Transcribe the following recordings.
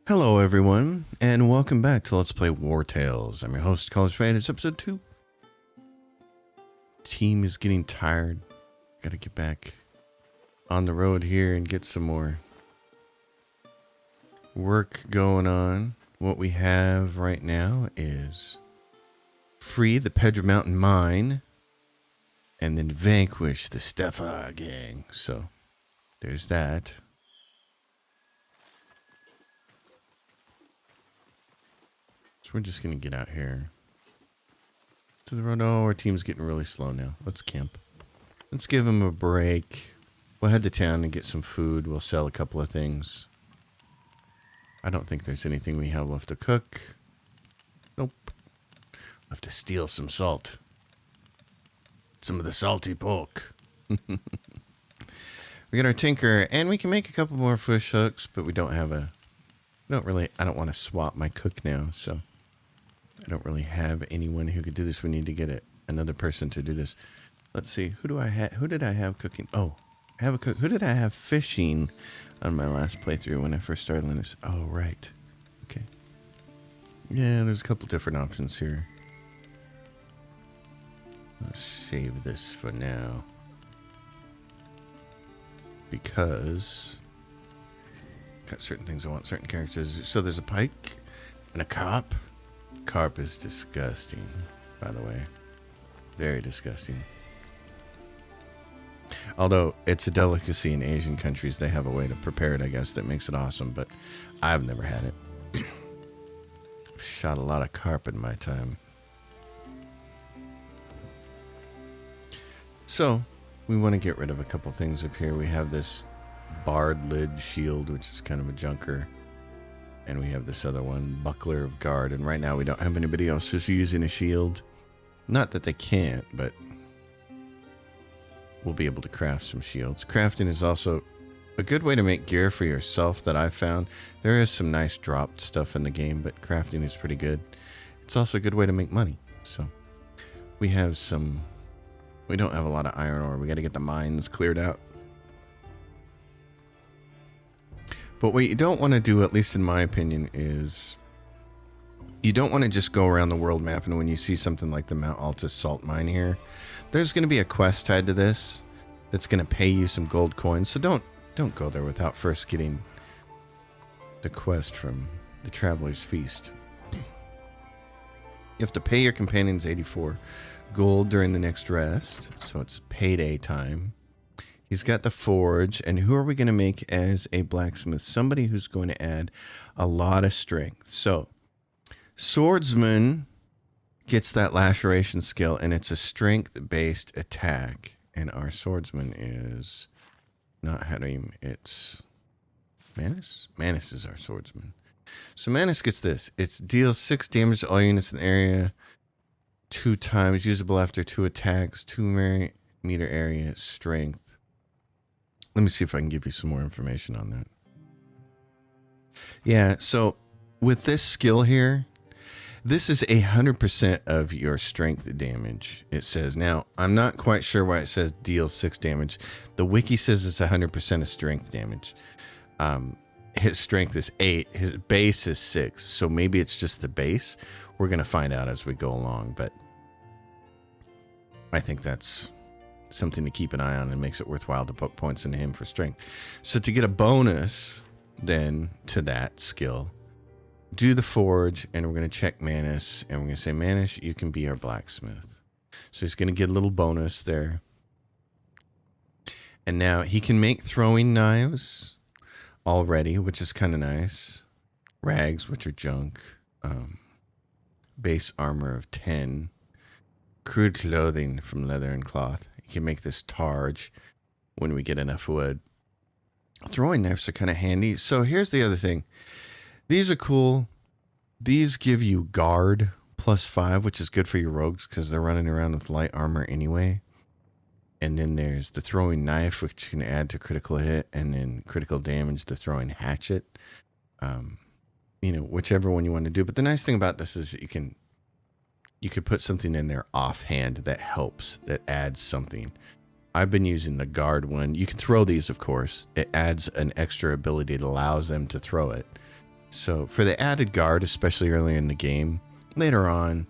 Hello, everyone, and welcome back to Let's Play Wartales. I'm your host, College Fan. It's episode 2. Team is getting tired. Gotta get back on the road here and get some more work going on. What we have right now is free the Pedra Mountain Mine and then vanquish the Steffa gang. So, there's that. So we're just going to get out here to the road. Oh, our team's getting really slow now. Let's camp. Let's give them a break. We'll head to town and get some food. We'll sell a couple of things. I don't think there's anything we have left to cook. Nope. We'll have to steal some salt. Some of the salty pork. We got our tinker, and we can make a couple more fish hooks, but we don't have a... I don't want to swap my cook now, so... I don't really have anyone who could do this. We need to get another person to do this. Let's see. Who did I have cooking? Oh, I have a cook. Who did I have fishing on my last playthrough when I first started on this? Oh, right. Okay. Yeah, there's a couple different options here. Let's save this for now. Because got certain things I want, certain characters. So there's a pike and a carp. Carp is disgusting, by the way. Very disgusting. Although it's a delicacy in Asian countries, they have a way to prepare it, I guess, that makes it awesome, but I've never had it. I've shot a lot of carp in my time. So, we want to get rid of a couple things up here. We have this barred lid shield, which is kind of a junker. And we have this other one, Buckler of Guard. And right now we don't have anybody else who's using a shield. Not that they can't, but we'll be able to craft some shields. Crafting is also a good way to make gear for yourself that I've found. There is some nice dropped stuff in the game, but crafting is pretty good. It's also a good way to make money. So we have some... We don't have a lot of iron ore. We got to get the mines cleared out. But what you don't want to do, at least in my opinion, is you don't want to just go around the world map and when you see something like the Mount Altus salt mine here, there's going to be a quest tied to this that's going to pay you some gold coins. So don't go there without first getting the quest from the Traveler's Feast. You have to pay your companions 84 gold during the next rest, so it's payday time. He's got the forge, and who are we going to make as a blacksmith? Somebody who's going to add a lot of strength. So, swordsman gets that laceration skill, and it's a strength-based attack. And our swordsman is not Harim, it's Manus? Manus is our swordsman. So Manus gets this. It deals 6 damage to all units in the area 2 times, usable after 2 attacks, 2 meter area, strength. Let me see if I can give you some more information on that. Yeah, so with this skill here, this is 100% of your strength damage, it says. Now, I'm not quite sure why it says deal 6 damage. The wiki says it's 100% of strength damage. His strength is 8. His base is 6. So maybe it's just the base. We're going to find out as we go along, but I think that's something to keep an eye on and makes it worthwhile to put points into him for strength. So to get a bonus then to that skill, do the forge, and we're going to check Manus, and we're going to say, Manus, you can be our blacksmith. So he's going to get a little bonus there. And now he can make throwing knives already, which is kind of nice. Rags, which are junk. Base armor of 10. Crude clothing from leather and cloth. You can make this targe when we get enough wood. Throwing knives are kind of handy. So here's the other thing. These are cool. These give you guard +5, which is good for your rogues because they're running around with light armor anyway. And then there's the throwing knife, which you can add to critical hit, and then critical damage, the throwing hatchet. Whichever one you want to do. But the nice thing about this is you could put something in there offhand that helps, that adds something. I've been using the guard one. You can throw these, of course. It adds an extra ability that allows them to throw it. So for the added guard, especially early in the game, later on,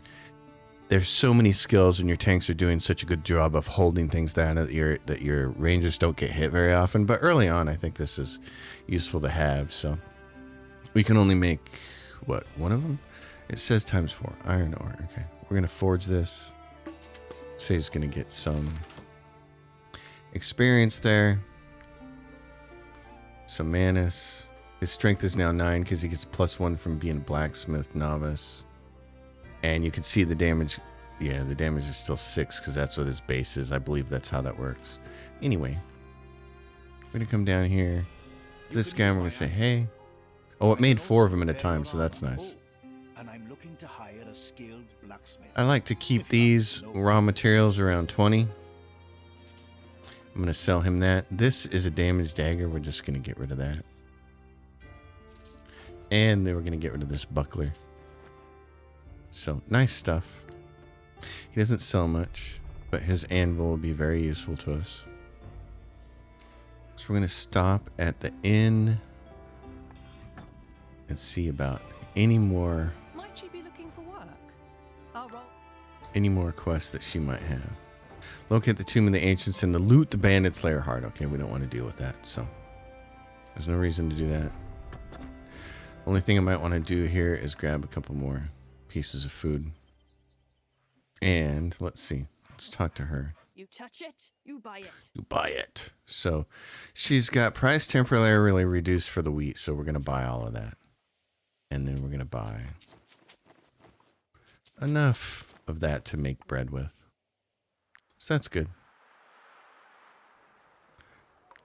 there's so many skills and your tanks are doing such a good job of holding things down that your rangers don't get hit very often. But early on, I think this is useful to have. So we can only make, what, one of them? It says ×4. Iron ore. Okay. We're going to forge this. So he's going to get some experience there. So Manus, his strength is now 9 because he gets +1 from being a blacksmith novice. And you can see the damage. Yeah, the damage is still 6 because that's what his base is. I believe that's how that works. Anyway, we're going to come down here. This guy, we're going to say, hey. Oh, it made 4 of them at a time, so that's nice. And I'm looking to hire a skilled blacksmith. I like to keep these raw materials around 20. I'm going to sell him that. This is a damaged dagger. We're just going to get rid of that. And then we're going to get rid of this buckler. So, nice stuff. He doesn't sell much, but his anvil will be very useful to us. So we're going to stop at the inn and see about any more Might she be looking for work? I'll roll. Any more quests that she might have. Locate the Tomb of the Ancients and the loot the bandit's lair heart. Okay, we don't want to deal with that, so there's no reason to do that. Only thing I might want to do here is grab a couple more pieces of food. And let's see. Let's talk to her. You touch it, you buy it. You buy it. So she's got price temporarily reduced for the wheat, so we're going to buy all of that. And then we're going to buy enough of that to make bread with. So that's good.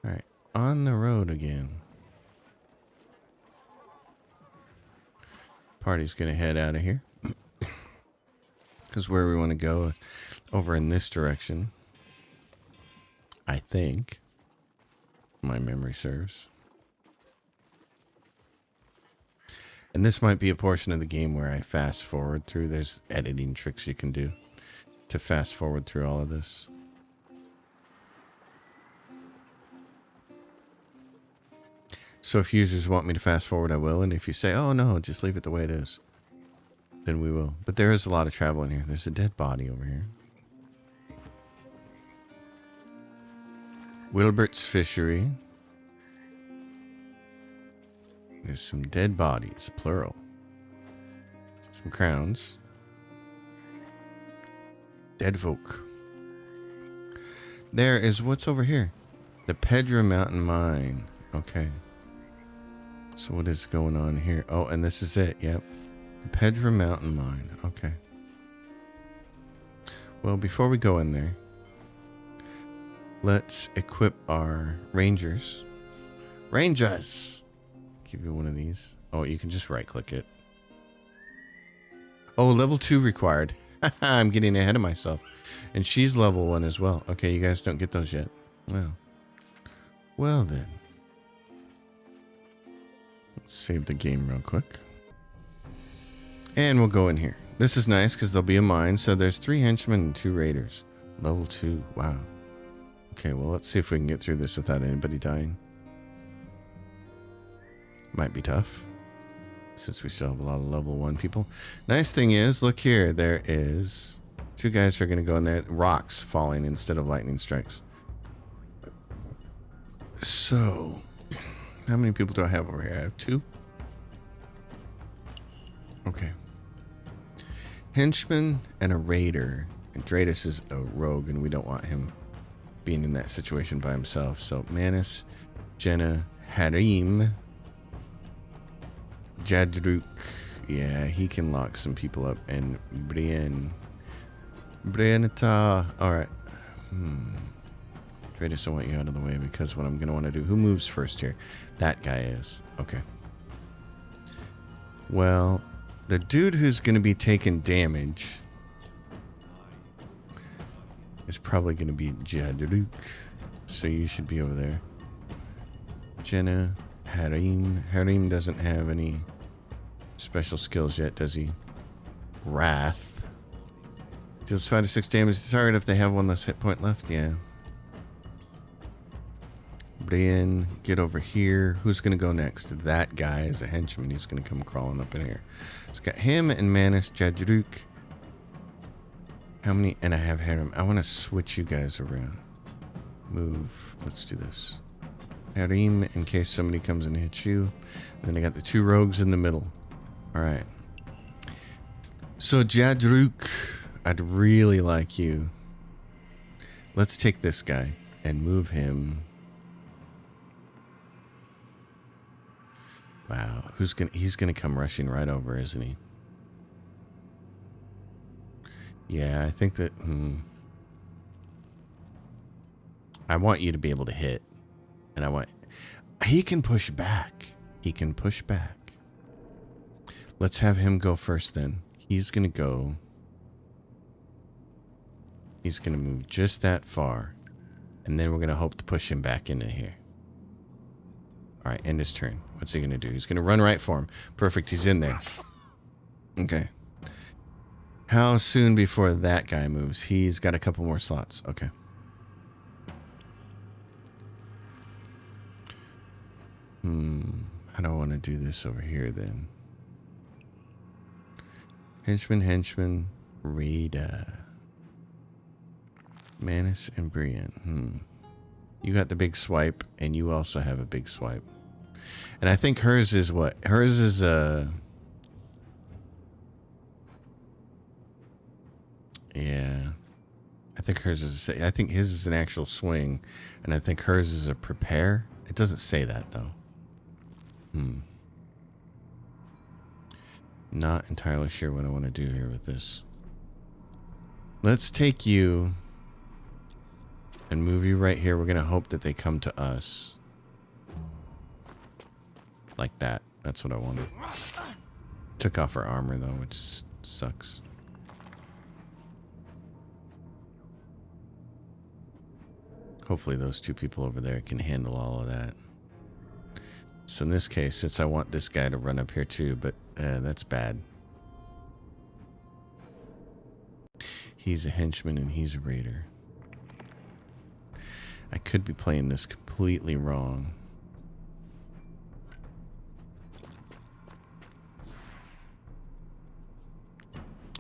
All right, on the road again. Party's going to head out of here. Because where we want to go, over in this direction, I think. My memory serves. And this might be a portion of the game where I fast forward through. There's editing tricks you can do to fast forward through all of this. So if users want me to fast forward, I will. And if you say, oh no, just leave it the way it is, then we will. But there is a lot of travel in here. There's a dead body over here. Wilbert's Fishery. There's some dead bodies, plural. Some crowns. Dead folk. There is what's over here. The Pedra Mountain Mine. Okay. So what is going on here? Oh, and this is it. Yep. The Pedra Mountain Mine. Okay. Well, before we go in there, let's equip our Rangers. Rangers! Give you one of these. Oh, you can just right click it. Oh, level 2 required. I'm getting ahead of myself. And she's level 1 as well. Okay, you guys don't get those yet. Well then. Let's save the game real quick. And we'll go in here. This is nice because there'll be a mine. So there's 3 henchmen and 2 raiders. Level 2. Wow. Okay, well, let's see if we can get through this without anybody dying. Might be tough, since we still have a lot of level 1 people. Nice thing is, look here, there is 2 guys who are going to go in there. Rocks falling instead of lightning strikes. So, how many people do I have over here? I have 2. Okay. Henchman and a raider. And Dratus is a rogue, and we don't want him being in that situation by himself. So, Manus, Jenna, Harim, Jadruk. Yeah, he can lock some people up. And Brienne. Briennata. Alright. Dratus, I want you out of the way because what I'm going to want to do. Who moves first here? That guy is. Okay. Well, the dude who's going to be taking damage is probably going to be Jadruk. So you should be over there. Jenna, Harim. Harim doesn't have any special skills yet, does he? Wrath. Deals 5 to 6 damage to the target if they have 1 less hit point left. Yeah. Brian, get over here. Who's going to go next? That guy is a henchman. He's going to come crawling up in here. It's got him and Manus Jadruk. How many? And I have Harem. I want to switch you guys around. Move. Let's do this. Harim, in case somebody comes and hits you. And then I got the 2 rogues in the middle. All right. So Jadruk, I'd really like you. Let's take this guy and move him. Wow, he's gonna come rushing right over, isn't he? Yeah, I think that I want you to be able to hit. And he can push back. He can push back. Let's have him go first then. He's gonna go. He's gonna move just that far. And then we're gonna hope to push him back into here. Alright, end his turn. What's he gonna do? He's gonna run right for him. Perfect, he's in there. Okay. How soon before that guy moves? He's got a couple more slots. Okay. How do I want to do this over here then? Henchman, Rada. Manus and Brian. You got the big swipe, and you also have a big swipe. And I think hers is what? Hers is yeah. I think hers is I think his is an actual swing, and I think hers is a prepare. It doesn't say that though. Not entirely sure what I want to do here with this. Let's take you and move you right here. We're going to hope that they come to us. Like that. That's what I wanted. Took off her armor though, which sucks. Hopefully those 2 people over there can handle all of that. So in this case, since I want this guy to run up here too, but that's bad. He's a henchman and he's a raider. I could be playing this completely wrong.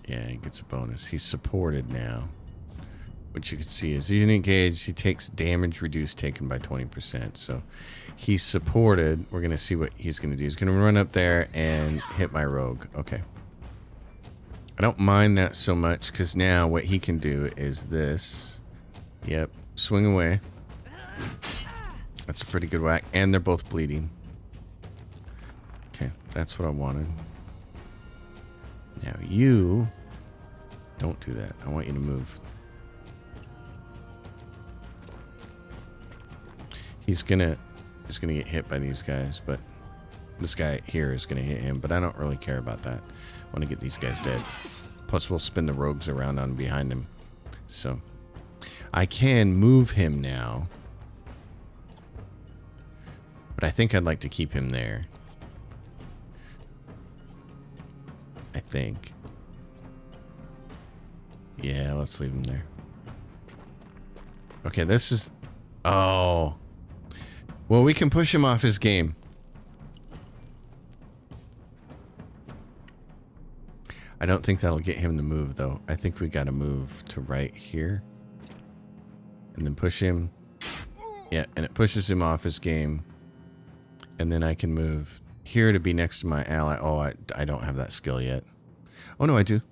Yeah, he gets a bonus. He's supported now. What you can see is he's engaged. He takes damage reduced taken by 20%. So he's supported. We're going to see what he's going to do. He's going to run up there and hit my rogue. Okay. I don't mind that so much because now what he can do is this. Yep. Swing away. That's a pretty good whack. And they're both bleeding. Okay. That's what I wanted. Now you don't do that. I want you to move. He's gonna get hit by these guys, but this guy here is gonna hit him, but I don't really care about that. I want to get these guys dead. Plus we'll spin the rogues around on behind him. So I can move him now. But I think I'd like to keep him there. I think. Yeah, let's leave him there. Okay, this is... Oh. Well, we can push him off his game. I don't think that'll get him to move, though. I think we got to move to right here. And then push him. Yeah, and it pushes him off his game. And then I can move here to be next to my ally. Oh, I don't have that skill yet. Oh, no, I do.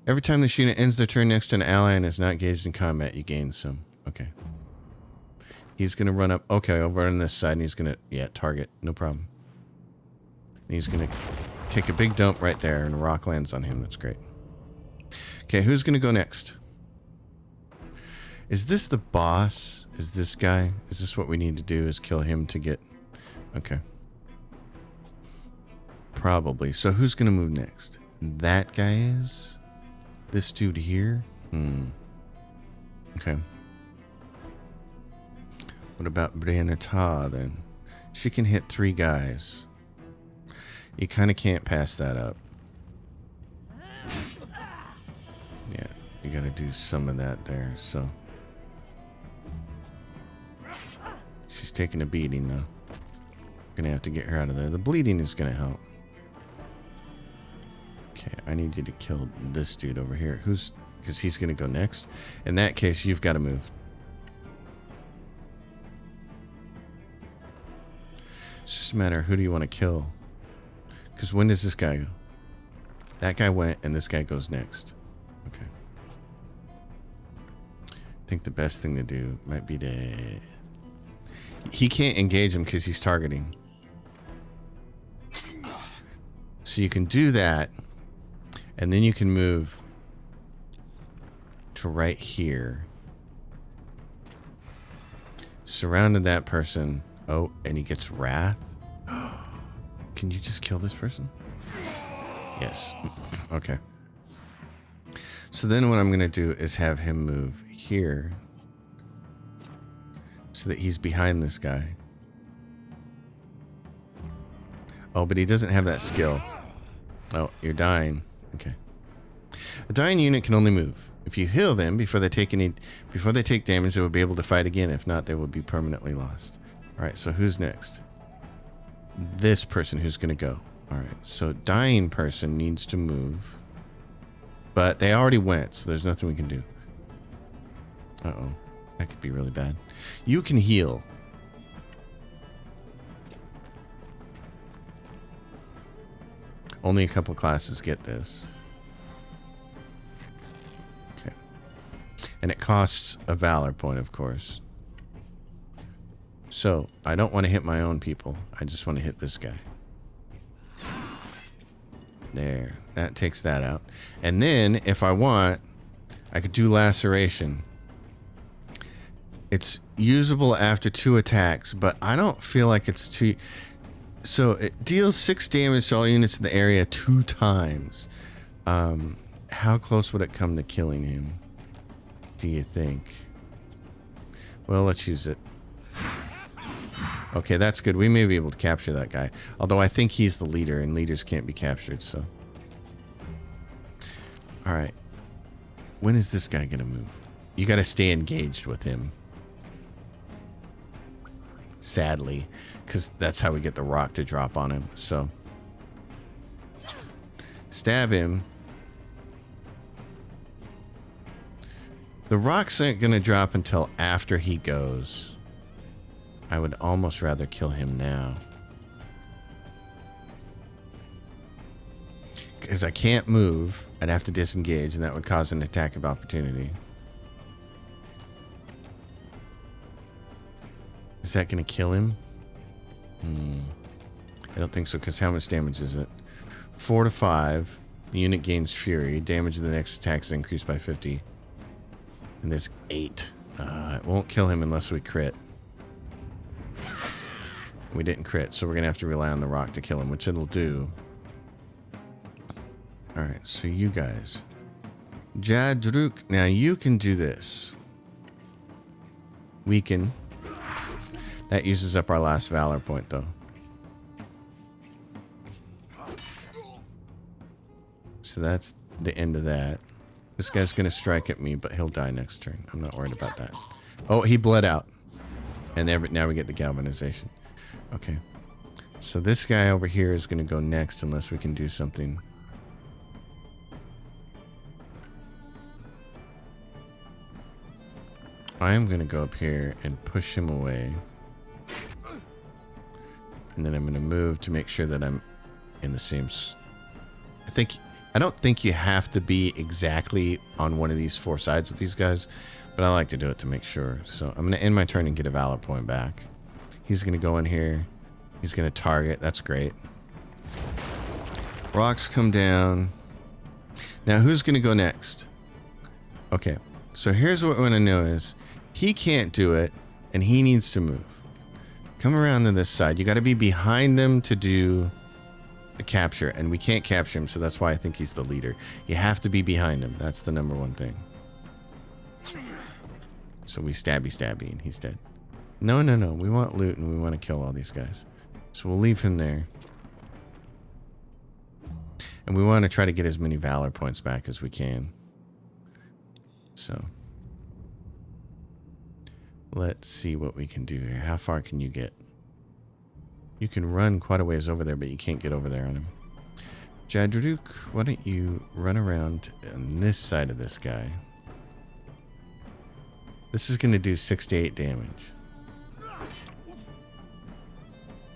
Every time this unit ends their turn next to an ally and is not engaged in combat, you gain some. Okay. He's going to run up. Okay, over on this side, and he's going to, yeah, target. No problem. And he's going to take a big dump right there, and a rock lands on him. That's great. Okay, who's going to go next? Is this the boss? Is this guy? Is this what we need to do, is kill him to get... Okay. Probably. So who's going to move next? That guy is? This dude here? Okay. What about Brianita then? She can hit 3 guys. You kind of can't pass that up. Yeah, you got to do some of that there, so. She's taking a beating, though. Gonna have to get her out of there. The bleeding is gonna help. Okay, I need you to kill this dude over here. Because he's gonna go next. In that case, you've got to move. It's just a matter of who do you want to kill. Because when does this guy go? That guy went, and this guy goes next. Okay. I think the best thing to do might be to... He can't engage him because he's targeting. So you can do that, and then you can move to right here. Surrounded that person. Oh, and he gets wrath. Can you just kill this person? Yes. Okay. So then what I'm going to do is have him move here so that he's behind this guy. Oh, but he doesn't have that skill. Oh, you're dying. Okay. A dying unit can only move. If you heal them before they take damage, they will be able to fight again. If not, they will be permanently lost. All right, so who's next? This person who's going to go. All right, so dying person needs to move. But they already went, so there's nothing we can do. Uh-oh. That could be really bad. You can heal. Only a couple classes get this. Okay. And it costs a valor point, of course. So, I don't want to hit my own people. I just want to hit this guy. There. That takes that out. And then, if I want, I could do laceration. It's usable after 2 attacks, but I don't feel like it's too... So, it deals 6 damage to all units in the area 2 times. How close would it come to killing him, do you think? Well, let's use it. Okay, that's good. We may be able to capture that guy. Although I think he's the leader, and leaders can't be captured, so... Alright. When is this guy gonna move? You gotta stay engaged with him. Sadly. Because that's how we get the rock to drop on him, so... Stab him. The rocks aren't gonna drop until after he goes. I would almost rather kill him now. Because I can't move. I'd have to disengage, and that would cause an attack of opportunity. Is that going to kill him? I don't think so, because how much damage is it? 4 to 5. The unit gains fury. Damage of the next attack is increased by 50. And this 8. It won't kill him unless we crit. We didn't crit, so we're going to have to rely on the rock to kill him, which it'll do. Alright, so you guys. Jadruk, now you can do this. Weaken. That uses up our last valor point, though. So that's the end of that. This guy's going to strike at me, but he'll die next turn. I'm not worried about that. Oh, he bled out. And now we get the galvanization. Okay. So this guy over here is going to go next unless we can do something. I am going to go up here and push him away. And then I'm going to move to make sure that I'm in the same... I don't think you have to be exactly on one of these 4 sides with these guys, but I like to do it to make sure. So I'm going to end my turn and get a valor point back. He's going to go in here. He's going to target. That's great. Rocks come down. Now who's going to go next? Okay, so here's what we want to know is he can't do it, and he needs to move. Come around to this side. You got to be behind them to do the capture, and we can't capture him, so that's why I think he's the leader. You have to be behind him. That's the number 1 thing. So we stabby, and he's dead. No. We want loot, and we want to kill all these guys. So we'll leave him there. And we want to try to get as many valor points back as we can. So. Let's see what we can do here. How far can you get? You can run quite a ways over there, but you can't get over there on him. Jadruk, why don't you run around on this side of this guy? This is going to do 68 damage.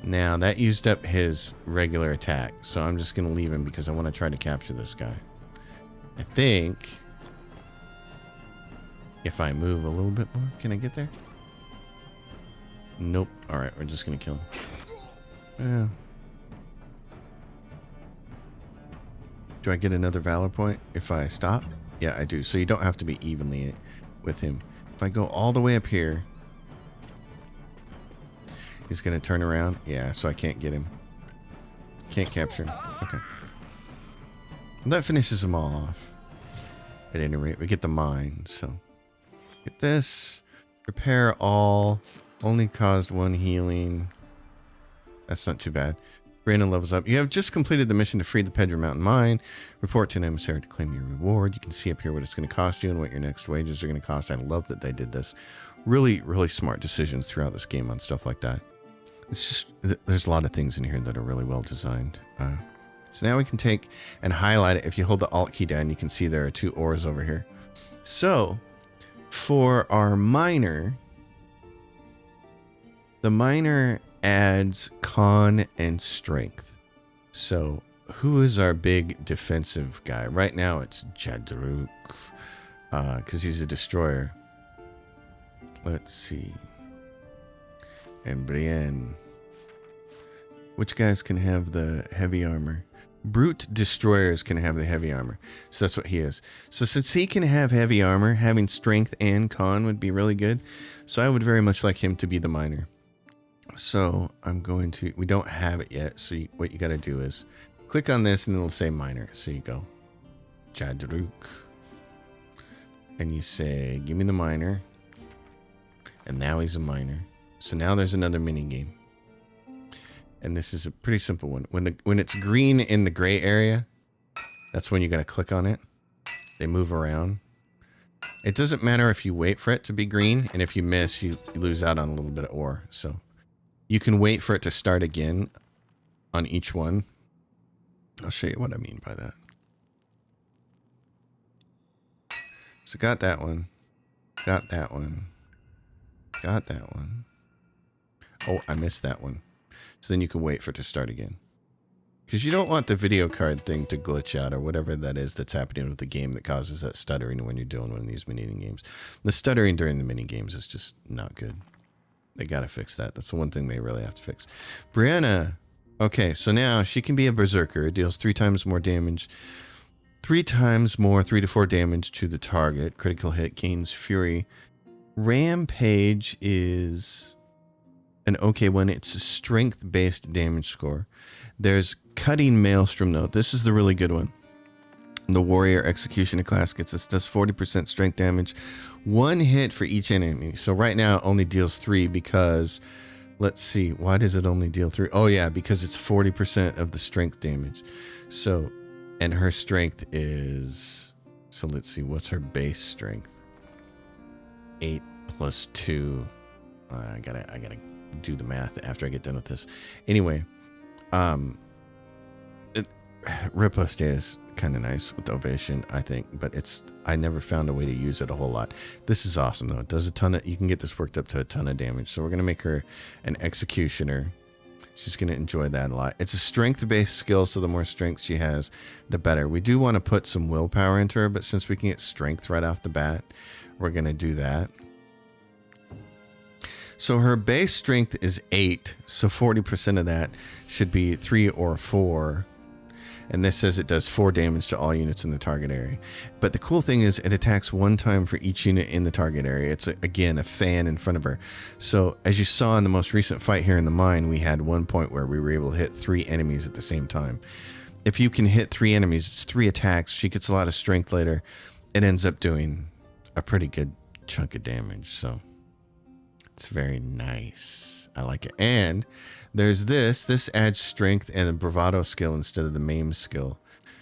Now, that used up his regular attack, so I'm just going to leave him because I want to try to capture this guy. I think if I move a little bit more, can I get there? Nope. All right, we're just going to kill him. Yeah. Do I get another valor point if I stop? Yeah, I do. So you don't have to be evenly with him. If I go all the way up here, he's going to turn around. Yeah, so I can't get him. Can't capture him. Okay. Well, that finishes them all off. At any rate, we get the mine. So get this. Repair all. Only caused one healing. That's not too bad. Brandon levels up. You have just completed the mission to free the Pedra Mountain Mine. Report to an emissary to claim your reward. You can see up here what it's going to cost you and what your next wages are going to cost. I love that they did this. Really, really smart decisions throughout this game on stuff like that. It's just, there's a lot of things in here that are really well designed. So now we can take and highlight it. If you hold the Alt key down, you can see there are 2 ores over here. So for our miner, the miner adds con and strength. So who is our big defensive guy? Right now it's Jadruk, because he's a destroyer. Let's see. And Brienne. Which guys can have the heavy armor? Brute destroyers can have the heavy armor. So that's what he is. So since he can have heavy armor, having strength and con would be really good. So I would very much like him to be the miner. So I'm going to, we don't have it yet. So what you got to do is click on this and it'll say miner. So you go Jadruk and you say, give me the miner. And now he's a miner. So now there's another mini game. And this is a pretty simple one. When it's green in the gray area, that's when you got to click on it. They move around. It doesn't matter if you wait for it to be green. And if you miss, you lose out on a little bit of ore. So you can wait for it to start again on each one. I'll show you what I mean by that. So got that one. Got that one. Got that one. Oh, I missed that one. So then you can wait for it to start again. Because you don't want the video card thing to glitch out or whatever that is that's happening with the game that causes that stuttering when you're doing one of these mini games. The stuttering during the mini games is just not good. They got to fix that. That's the one thing they really have to fix. Brianna. Okay, so now she can be a berserker. Deals 3 times more damage. 3 times more, 3 to 4 damage to the target. Critical hit, gains fury. Rampage is an okay one. It's a strength-based damage score. There's Cutting Maelstrom, though. This is the really good one. The Warrior Executioner class gets this. Does 40% strength damage. 1 hit for each enemy. So right now it only deals 3 because... Let's see. Why does it only deal 3? Oh, yeah, because it's 40% of the strength damage. So, and her strength is... So let's see. What's her base strength? 8 plus 2. I gotta do the math after I get done with this. Anyway, Riposte is kind of nice with Ovation, I think, but I never found a way to use it a whole lot. This is awesome though. It does a ton of, you can get this worked up to a ton of damage. So we're gonna make her an executioner. She's gonna enjoy that a lot. It's a strength-based skill, so the more strength she has, the better. We do want to put some willpower into her, but since we can get strength right off the bat, we're gonna do that. So her base strength is 8, so 40% of that should be 3 or 4. And this says it does 4 damage to all units in the target area. But the cool thing is it attacks 1 time for each unit in the target area. It's, again, a fan in front of her. So as you saw in the most recent fight here in the mine, we had one point where we were able to hit 3 enemies at the same time. If you can hit 3 enemies, it's 3 attacks. She gets a lot of strength later. It ends up doing a pretty good chunk of damage. So it's very nice. I like it. And there's this adds strength and a bravado skill instead of the maim skill.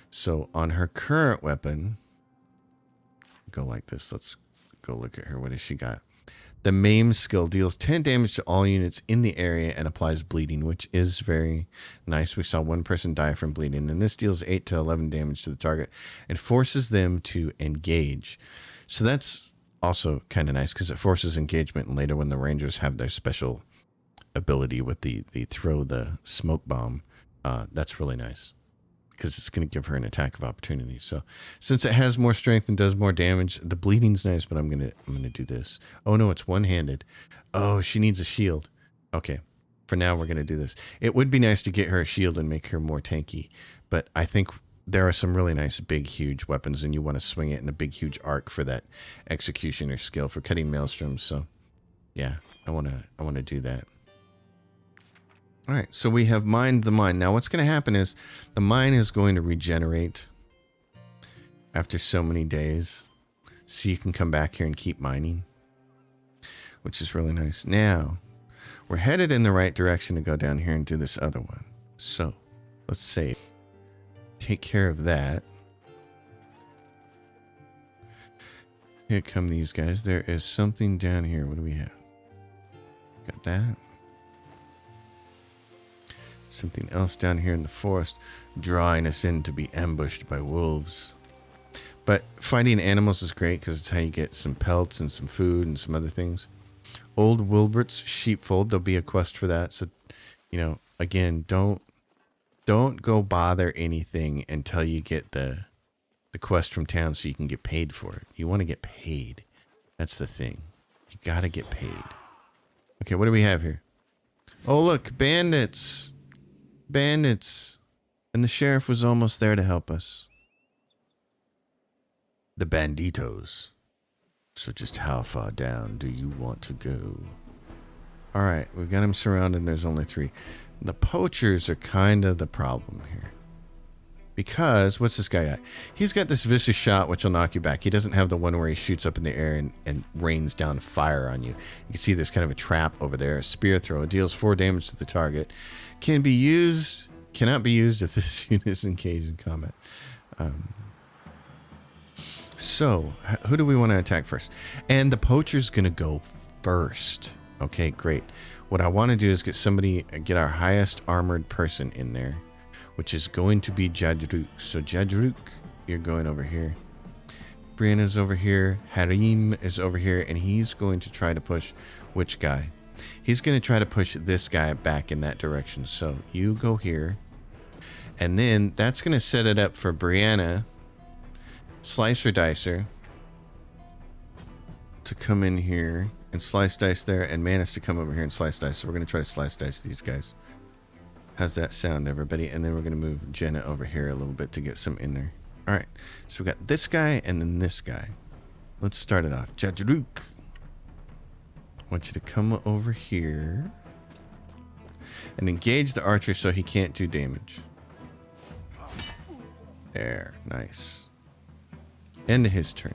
So on her current weapon, go like this. Let's go look at her. What has she got? The maim skill deals 10 damage to all units in the area and applies bleeding, which is very nice. We saw one person die from bleeding. And this deals 8 to 11 damage to the target and forces them to engage. So that's also kind of nice because it forces engagement. And later when the Rangers have their special ability with the throw the smoke bomb, that's really nice because it's going to give her an attack of opportunity. So since it has more strength and does more damage, the bleeding's nice, but I'm going to do this. Oh no, it's one-handed. Oh, she needs a shield. Okay. For now, we're going to do this. It would be nice to get her a shield and make her more tanky, but I think there are some really nice, big, huge weapons, and you want to swing it in a big, huge arc for that executioner skill for cutting maelstroms. So yeah, I want to do that. All right, so we have mined the mine. Now what's going to happen is the mine is going to regenerate after so many days. So you can come back here and keep mining, which is really nice. Now, we're headed in the right direction to go down here and do this other one. So, let's save. Take care of that. Here come these guys. There is something down here. What do we have? Got that. Something else down here in the forest, drawing us in to be ambushed by wolves. But fighting animals is great because it's how you get some pelts and some food and some other things. Old Wilbert's sheepfold, there'll be a quest for that. So, you know, again, don't go bother anything until you get the quest from town so you can get paid for it. You want to get paid. That's the thing. You got to get paid. Okay, what do we have here? Oh, look, bandits. Bandits. And the sheriff was almost there to help us. The banditos. So just how far down do you want to go? All right, we've got him surrounded. There's only 3. The poachers are kind of the problem here. Because, what's this guy got? He's got this vicious shot which will knock you back. He doesn't have the one where he shoots up in the air and rains down fire on you. You can see there's kind of a trap over there. A spear throw. It deals 4 damage to the target. Cannot be used if this unit is engaged in combat. So, who do we want to attack first? And the poacher's going to go first. Okay, great. What I want to do is get our highest armored person in there, which is going to be Jadruk. So Jadruk, you're going over here. Brianna's over here. Harim is over here, and he's going to try to push which guy? He's going to try to push this guy back in that direction. So you go here, and then that's going to set it up for Brianna, Slicer Dicer, to come in here and slice dice there, and Manus to come over here and slice dice. So we're going to try to slice dice these guys. How's that sound, everybody? And then we're going to move Jenna over here a little bit to get some in there. All right. So we got this guy and then this guy. Let's start it off. Jadruk. I want you to come over here and engage the archer so he can't do damage. There. Nice. End of his turn.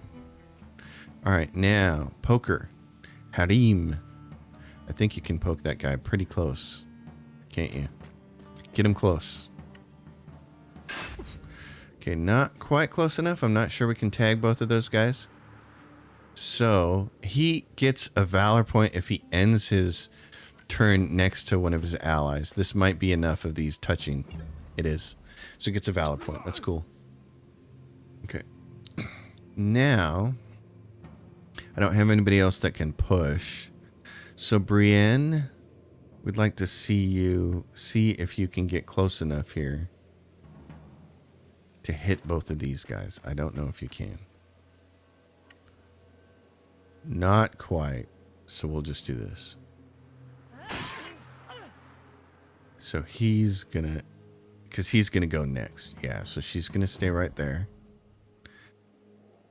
All right. Now, poker. Harim. I think you can poke that guy pretty close. Can't you? Get him close. Okay, not quite close enough. I'm not sure we can tag both of those guys. So he gets a valor point if he ends his turn next to one of his allies. This might be enough of these touching. It is. So he gets a valor point. That's cool. Okay. Now, I don't have anybody else that can push. So Brienne, we'd like to see if you can get close enough here to hit both of these guys. I don't know if you can. Not quite. So we'll just do this. So he's gonna go next. Yeah, so she's gonna stay right there.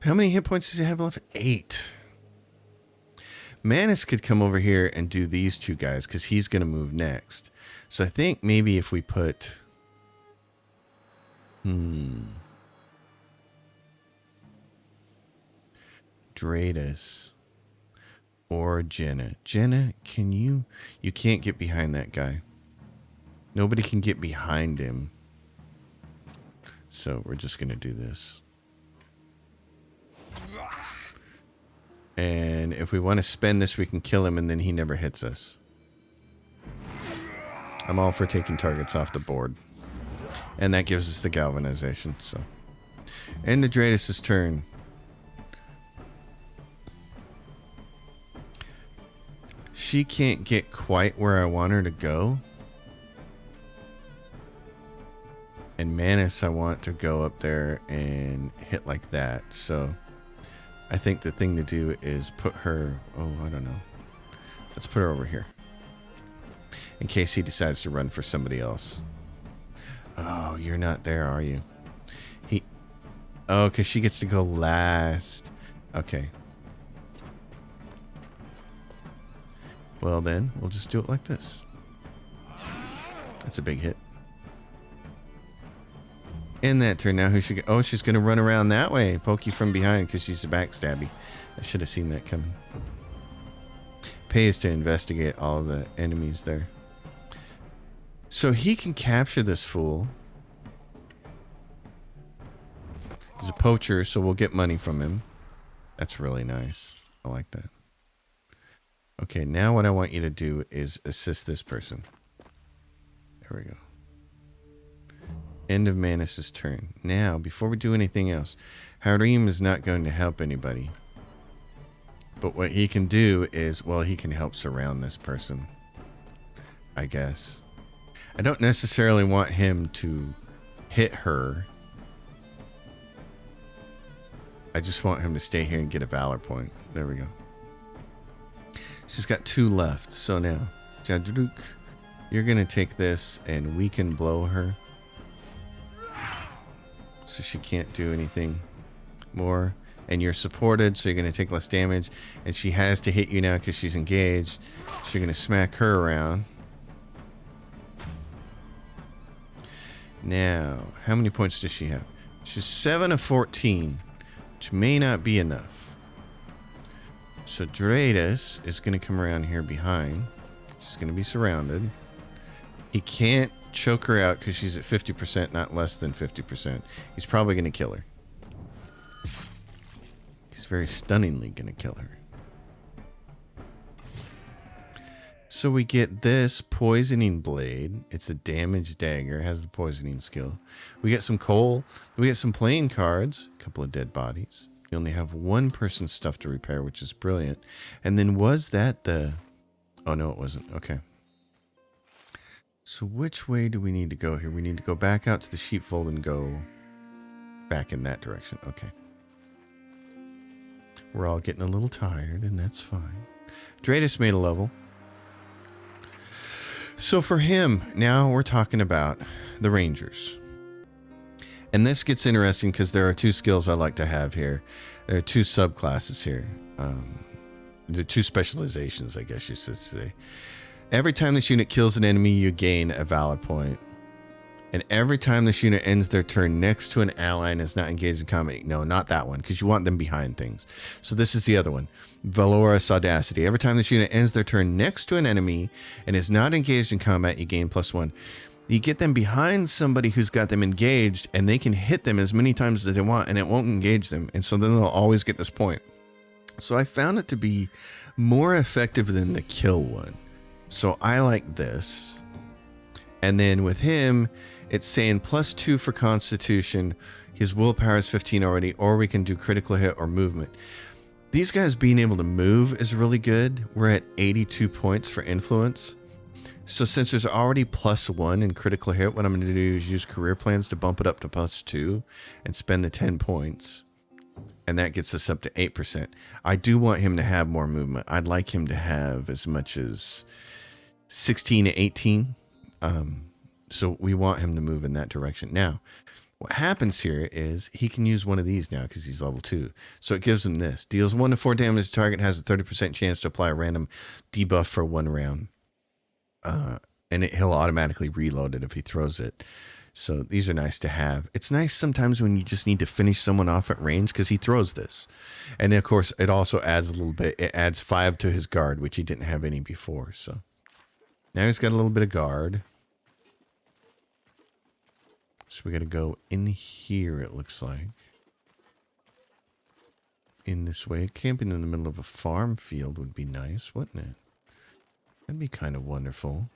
How many hit points does he have left? 8. Manus could come over here and do these 2 guys because he's going to move next. So I think maybe if we put... Dratus or Jenna. Jenna, can you... You can't get behind that guy. Nobody can get behind him. So we're just going to do this. And if we want to spend this, we can kill him and then he never hits us. I'm all for taking targets off the board. And that gives us the galvanization, so. End of Dratus' turn. She can't get quite where I want her to go. And Manus, I want to go up there and hit like that. So I think the thing to do is put her... Oh, I don't know. Let's put her over here. In case he decides to run for somebody else. Oh, you're not there, are you? Oh, because she gets to go last. Okay. Well then, we'll just do it like this. That's a big hit. In that turn, now who should get... Oh, she's going to run around that way. Poke you from behind because she's a backstabby. I should have seen that coming. Pays to investigate all the enemies there. So he can capture this fool. He's a poacher, so we'll get money from him. That's really nice. I like that. Okay, now what I want you to do is assist this person. There we go. End of Manus' turn. Now, before we do anything else, Harim is not going to help anybody. But what he can do is, well, he can help surround this person. I guess. I don't necessarily want him to hit her. I just want him to stay here and get a valor point. There we go. She's got 2 left. So now, Jadruk, you're going to take this and we can blow her. So she can't do anything more. And you're supported, so you're going to take less damage. And she has to hit you now because she's engaged. So you're going to smack her around. Now, how many points does she have? She's 7 of 14. Which may not be enough. So Dratus is going to come around here behind. She's going to be surrounded. He can't choke her out because she's at 50%, not less than 50%. He's probably going to kill her. He's very stunningly going to kill her. So we get this poisoning blade. It's a damage dagger. It has the poisoning skill. We get some coal. We get some playing cards. A couple of dead bodies. You only have 1 person's stuff to repair, which is brilliant. And then was that the... Oh, no, it wasn't. Okay. So which way do we need to go here? We need to go back out to the sheepfold and go back in that direction. Okay. We're all getting a little tired, and that's fine. Dratus made a level. So for him, now we're talking about the Rangers. And this gets interesting because there are 2 skills I like to have here. There are 2 subclasses here. There are 2 specializations, I guess you should say. Every time this unit kills an enemy, you gain a valor point. And every time this unit ends their turn next to an ally and is not engaged in combat. No, not that one, because you want them behind things. So this is the other one. Valorous Audacity. Every time this unit ends their turn next to an enemy and is not engaged in combat, you gain +1. You get them behind somebody who's got them engaged, and they can hit them as many times as they want, and it won't engage them. And so then they'll always get this point. So I found it to be more effective than the kill one. So I like this. And then with him, it's saying +2 for Constitution. His willpower is 15 already, or we can do critical hit or movement. These guys being able to move is really good. We're at 82 points for influence. So since there's already +1 in critical hit, what I'm going to do is use career plans to bump it up to +2 and spend the 10 points. And that gets us up to 8%. I do want him to have more movement. I'd like him to have as much as 16 to 18. So we want him to move in that direction. Now, what happens here is he can use one of these now because he's level 2. So it gives him this. Deals 1 to 4 damage to target, has a 30% chance to apply a random debuff for 1 round. And he'll automatically reload it if he throws it. So these are nice to have. It's nice sometimes when you just need to finish someone off at range because he throws this. And of course, it also adds a little bit. It adds 5 to his guard, which he didn't have any before. So now he's got a little bit of guard. So we got to go in here, it looks like. in this way. Camping in the middle of a farm field would be nice, wouldn't it? That'd be kind of wonderful.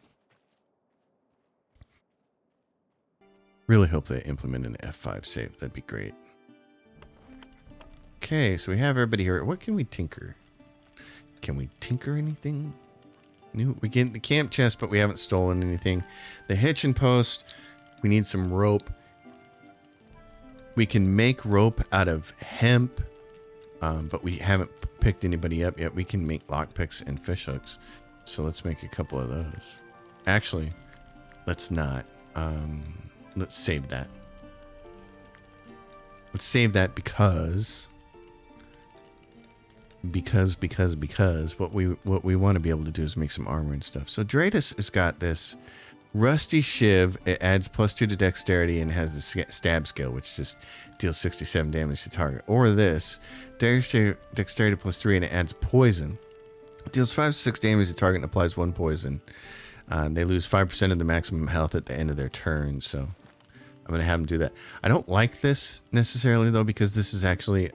Really hope they implement an F5 save. That'd be great. Okay, so we have everybody here. What can we tinker? Can we tinker anything new? We get the camp chest, but we haven't stolen anything. The hitching post, we need some rope. We can make rope out of hemp, but we haven't picked anybody up yet. We can make lockpicks and fish hooks. So let's make a couple of those. Actually, let's not. Let's save that. Let's save that because what we want to be able to do is make some armor and stuff. So Dratus has got this rusty shiv. It adds +2 to dexterity and has the stab skill, which just deals 67 damage to target. Or this dexterity +3 and it adds poison. It deals 5 to 6 damage to target and applies 1 poison. They lose 5% of the maximum health at the end of their turn. So I'm going to have them do that. I don't like this necessarily though, because this is actually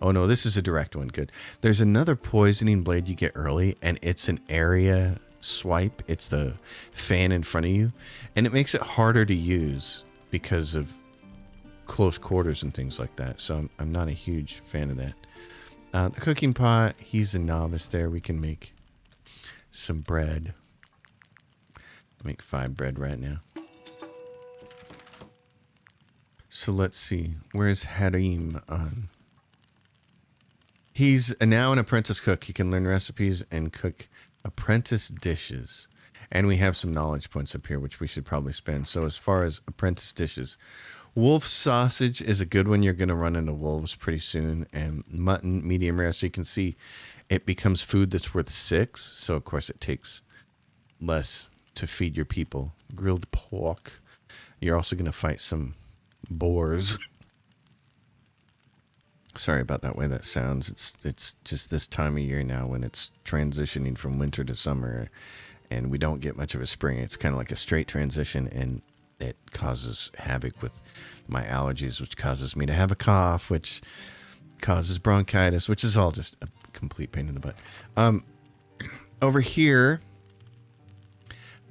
oh no, this is a direct one. Good. There's another poisoning blade you get early, and it's an area swipe. It's the fan in front of you, and it makes it harder to use because of close quarters and things like that. So I'm not a huge fan of that. The cooking pot, he's a novice there. We can make some bread. Make 5 bread right now. So let's see. Where's Harim on? He's now an apprentice cook. He can learn recipes and cook apprentice dishes. And we have some knowledge points up here, which we should probably spend. So as far as apprentice dishes, wolf sausage is a good one. You're going to run into wolves pretty soon. And mutton, medium rare. So you can see it becomes food that's worth 6. So of course it takes less to feed your people. Grilled pork. You're also going to fight some boars. Sorry about that way that sounds. It's just this time of year now when it's transitioning from winter to summer and we don't get much of a spring. It's kind of like a straight transition, and it causes havoc with my allergies, which causes me to have a cough, which causes bronchitis, which is all just a complete pain in the butt. Over here,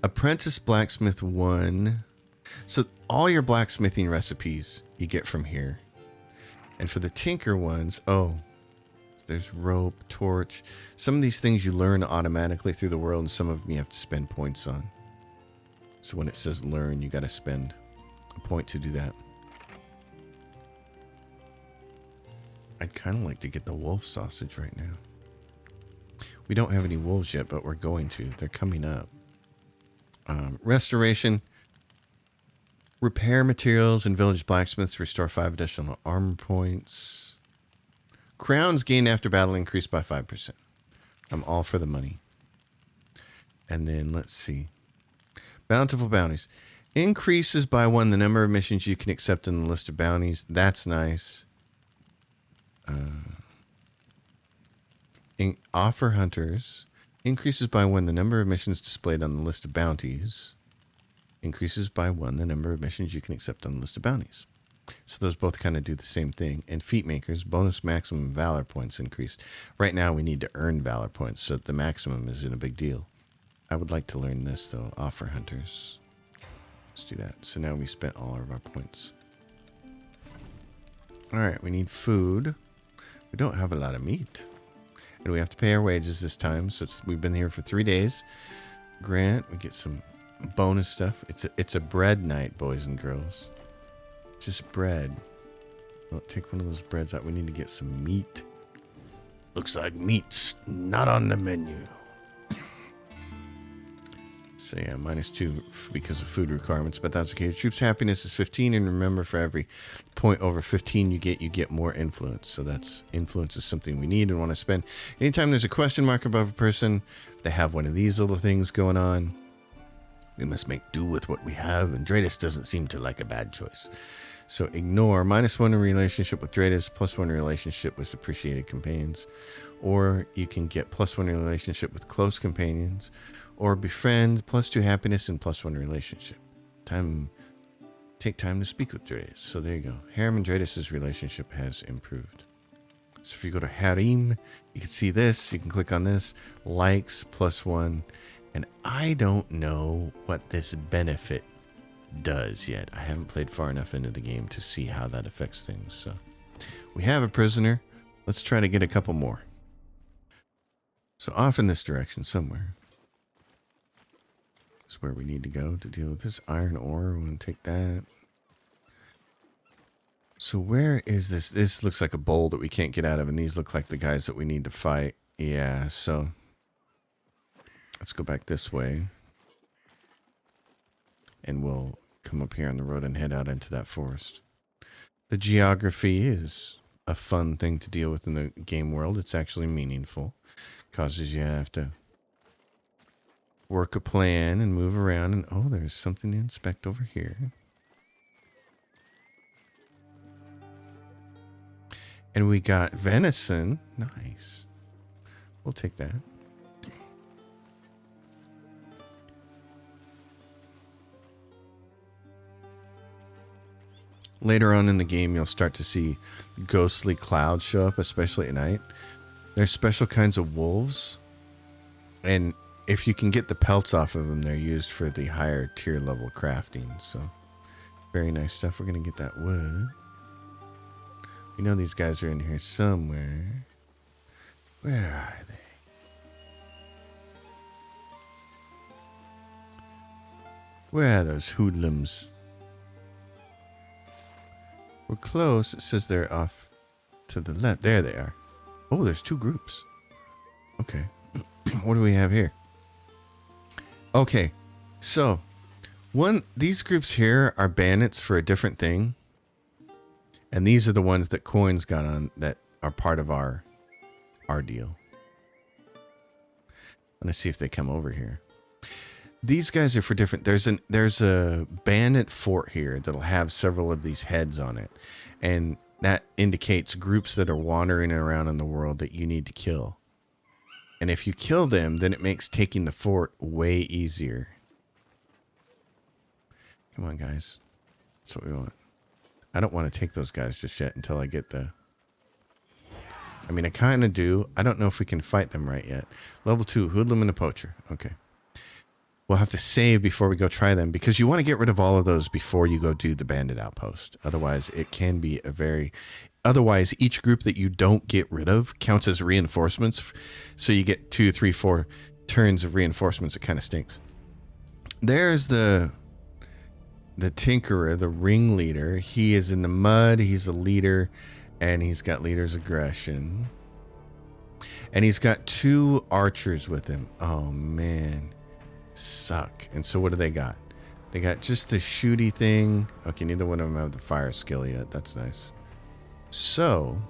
Apprentice Blacksmith 1. So all your blacksmithing recipes you get from here. And for the tinker ones, there's rope, torch. Some of these things you learn automatically through the world, and some of them you have to spend points on. So when it says learn, you got to spend a point to do that. I'd kind of like to get the wolf sausage right now. We don't have any wolves yet, but we're going to. They're coming up. Restoration. Repair materials and village blacksmiths restore 5 additional armor points. Crowns gained after battle increased by 5%. I'm all for the money. And then let's see. Bountiful bounties. Increases by 1 the number of missions you can accept in the list of bounties. That's nice. Offer hunters. Increases by 1 the number of missions displayed on the list of bounties. Increases by 1 the number of missions you can accept on the list of bounties. So those both kind of do the same thing. And feat makers, bonus maximum valor points increase. Right now we need to earn valor points, so the maximum isn't a big deal. I would like to learn this though. Offer hunters. Let's do that. So now we spent all of our points. Alright, we need food. We don't have a lot of meat. And we have to pay our wages this time. So we've been here for 3 days. Grant, we get some bonus stuff. It's a bread night, boys and girls. Just bread. Well, take one of those breads out. We need to get some meat. Looks like meat's not on the menu. So yeah, -2 because of food requirements, but that's okay. Troops' happiness is 15, and remember, for every point over 15 you get more influence. So that's influence is something we need and want to spend. Anytime there's a question mark above a person, they have one of these little things going on. We must make do with what we have, and Dratus doesn't seem to like a bad choice. So ignore. -1 in relationship with Dratus, +1 in relationship with depreciated companions. Or you can get +1 in relationship with close companions. Or befriend, +2 happiness, and +1 relationship. Take time to speak with Dratus. So there you go. Harem and Dratus' relationship has improved. So if you go to Harem, you can see this. You can click on this. Likes +1. And I don't know what this benefit does yet. I haven't played far enough into the game to see how that affects things. So we have a prisoner. Let's try to get a couple more. So off in this direction somewhere is where we need to go to deal with this iron ore. We're going to take that. So where is this? This looks like a bowl that we can't get out of, and these look like the guys that we need to fight. Yeah, so let's go back this way. And we'll come up here on the road and head out into that forest. The geography is a fun thing to deal with in the game world. It's actually meaningful. Causes you have to work a plan and move around. And oh, there's something to inspect over here. And we got venison. Nice. We'll take that. Later on in the game, you'll start to see ghostly clouds show up, especially at night. There's special kinds of wolves. And if you can get the pelts off of them, they're used for the higher tier level crafting. So, very nice stuff. We're going to get that wood. We know these guys are in here somewhere. Where are they? Where are those hoodlums? We're close. It says they're off to the left. There they are. Oh, there's two groups. Okay. What do we have here? Okay. So, these groups here are bandits for a different thing. And these are the ones that Coins got on that are part of our deal. I'm going to see if they come over here. These guys are for different. There's a bandit fort here that'll have several of these heads on it, and that indicates groups that are wandering around in the world that you need to kill. And if you kill them, then it makes taking the fort way easier. Come on, guys. That's what we want. I don't want to take those guys just yet until I get the... I mean, I kind of do. I don't know if we can fight them right yet. Level 2, Hoodlum and a Poacher. Okay. We'll have to save before we go try them, because you want to get rid of all of those before you go do the bandit outpost. Otherwise, it can be a very... Otherwise, each group that you don't get rid of counts as reinforcements. So you get 2, 3, 4 turns of reinforcements. It kind of stinks. There's the Tinkerer, the ringleader. He is in the mud. He's a leader, and he's got leader's aggression. And he's got 2 archers with him. Oh, man. Suck. And so what do they got? They got just the shooty thing. Okay, neither one of them have the fire skill yet. That's nice. So,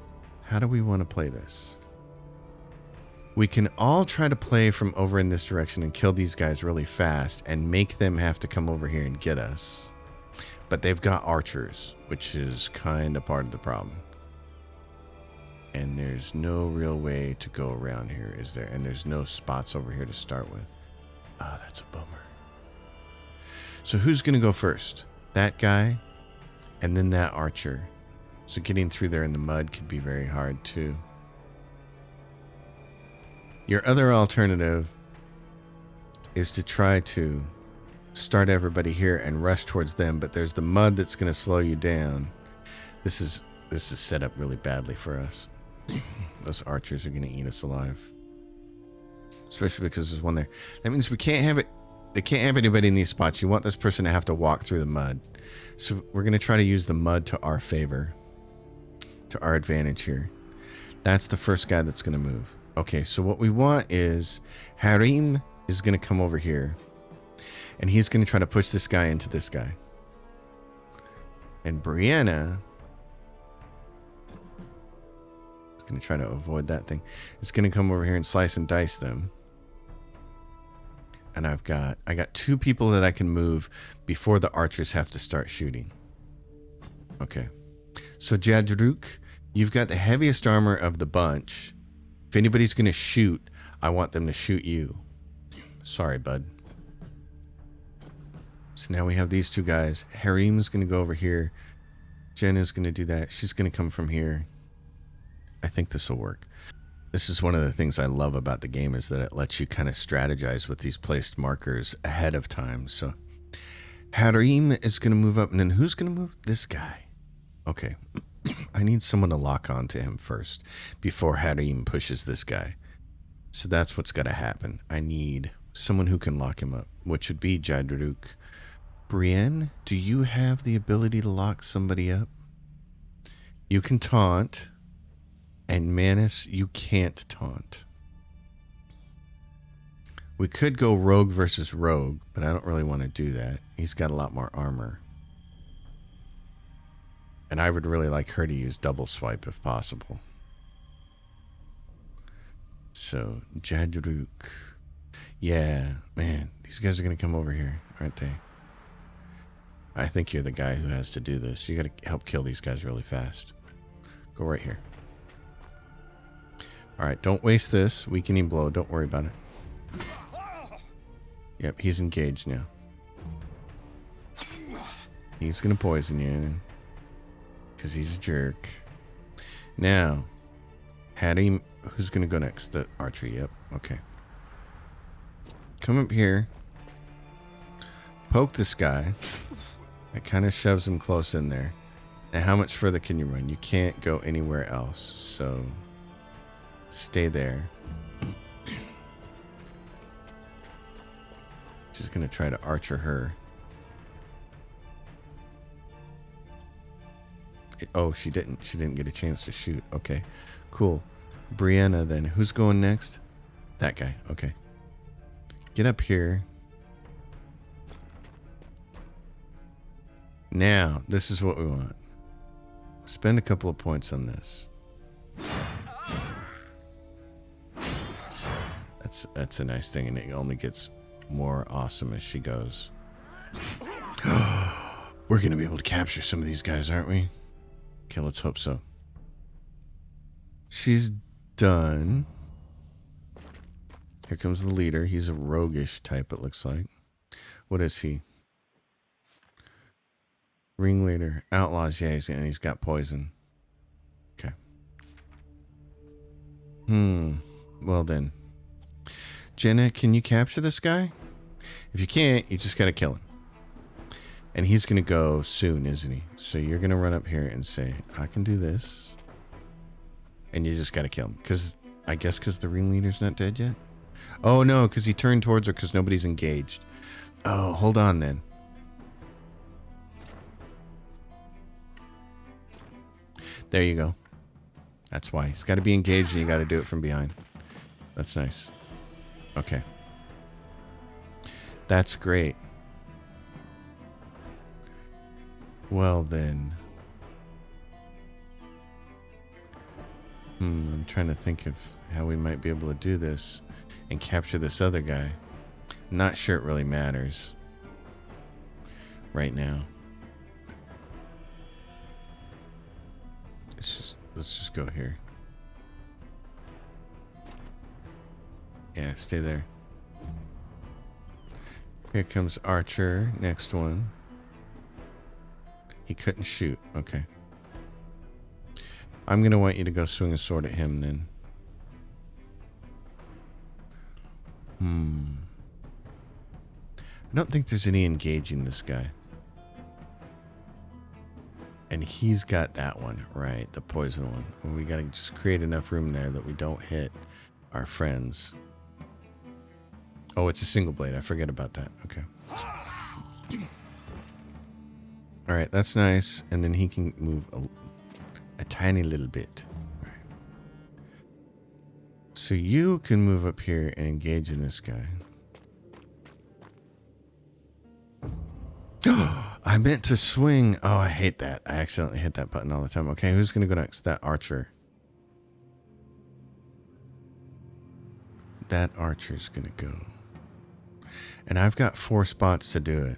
how do we want to play this? We can all try to play from over in this direction and kill these guys really fast and make them have to come over here and get us. But they've got archers, which is kind of part of the problem. And there's no real way to go around here, is there? And there's no spots over here to start with. Oh, that's a bummer. So who's going to go first? That guy and then that archer. So getting through there in the mud could be very hard too. Your other alternative is to try to start everybody here and rush towards them, but there's the mud that's going to slow you down. This is set up really badly for us. Those archers are going to eat us alive. Especially because there's one there. That means we can't have it. They can't have anybody in these spots. You want this person to have to walk through the mud. So we're going to try to use the mud to our favor. To our advantage here. That's the first guy that's going to move. Okay, so what we want is Harem is going to come over here. And he's going to try to push this guy into this guy. And Brianna is going to try to avoid that thing. It's going to come over here and slice and dice them. And I got 2 people that I can move before the archers have to start shooting. Okay. So Jadruk, you've got the heaviest armor of the bunch. If anybody's going to shoot, I want them to shoot you. Sorry, bud. So now we have these 2 guys. Harem's going to go over here. Jen is going to do that. She's going to come from here. I think this will work. This is one of the things I love about the game is that it lets you kind of strategize with these placed markers ahead of time. So Harim is going to move up, and then who's going to move? This guy. Okay. I need someone to lock onto him first before Harim pushes this guy. So that's what's got to happen. I need someone who can lock him up, which would be Jadruk. Brienne, do you have the ability to lock somebody up? You can taunt. And Manus, you can't taunt. We could go rogue versus rogue, but I don't really want to do that. He's got a lot more armor. And I would really like her to use double swipe if possible. So, Jadruk. Yeah, man, these guys are going to come over here, aren't they? I think you're the guy who has to do this. You got to help kill these guys really fast. Go right here. Alright, don't waste this. Weakening blow. Don't worry about it. Yep, he's engaged now. He's going to poison you. Because he's a jerk. Now, Hattie, who's going to go next? The archer. Yep, okay. Come up here. Poke this guy. It kind of shoves him close in there. Now, how much further can you run? You can't go anywhere else, so... stay there. She's gonna try to archer her. Oh, she didn't. She didn't get a chance to shoot. Okay, cool. Brianna, then. Who's going next? That guy. Okay. Get up here. Now, this is what we want. Spend a couple of points on this. That's a nice thing, and it only gets more awesome as she goes. We're going to be able to capture some of these guys, aren't we? Okay, let's hope so. She's done. Here comes the leader. He's a roguish type, it looks like. What is he? Ringleader. Outlaws, yeah, he's got poison. Okay. Well then. Jenna, can you capture this guy? If you can't, you just gotta kill him. And he's gonna go soon, isn't he? So you're gonna run up here and say, I can do this. And you just gotta kill him. I guess because the ringleader's not dead yet? Oh no, because he turned towards her because nobody's engaged. Oh, hold on then. There you go. That's why. He's got to be engaged and you got to do it from behind. That's nice. Okay. That's great. Well then. I'm trying to think of how we might be able to do this and capture this other guy. Not sure it really matters right now. Let's just go here. Yeah, stay there. Here comes Archer. Next one. He couldn't shoot. Okay. I'm going to want you to go swing a sword at him then. I don't think there's any engaging this guy. And he's got that one, right? The poison one. Well, we got to just create enough room there that we don't hit our friends. Oh, it's a single blade. I forget about that. Okay. All right, that's nice. And then he can move a tiny little bit. All right. So you can move up here and engage in this guy. I meant to swing. Oh, I hate that. I accidentally hit that button all the time. Okay, who's going to go next? That archer. That archer's going to go. And I've got 4 spots to do it.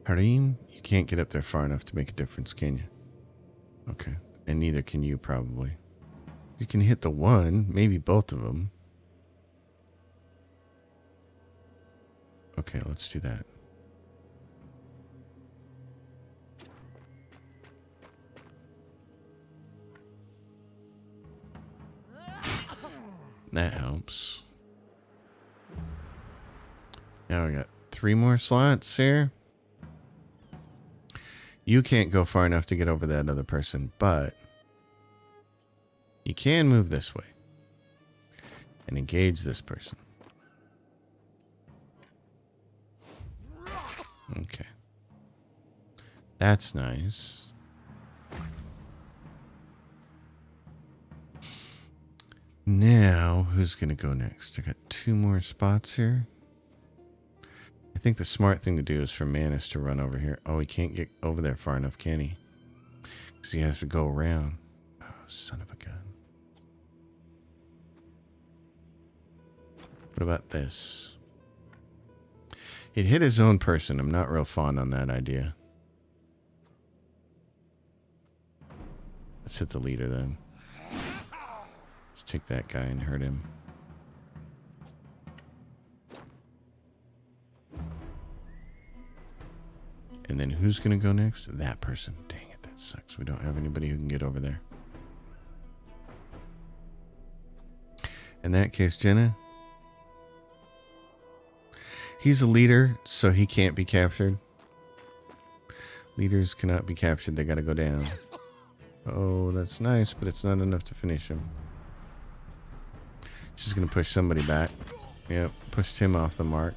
Harim, you can't get up there far enough to make a difference, can you? Okay. And neither can you, probably. You can hit the one, maybe both of them. Okay, let's do that. That helps. Now we got 3 more slots here. You can't go far enough to get over that other person, but you can move this way and engage this person. Okay. That's nice. Now, who's going to go next? I got 2 more spots here. I think the smart thing to do is for Manus to run over here. Oh, he can't get over there far enough, can he? Because he has to go around. Oh, son of a gun. What about this? He'd hit his own person. I'm not real fond on that idea. Let's hit the leader then. Let's take that guy and hurt him. And then who's going to go next? That person. Dang it, that sucks. We don't have anybody who can get over there. In that case, Jenna. He's a leader, so he can't be captured. Leaders cannot be captured. They got to go down. Oh, that's nice, but it's not enough to finish him. She's going to push somebody back. Yep, pushed him off the mark.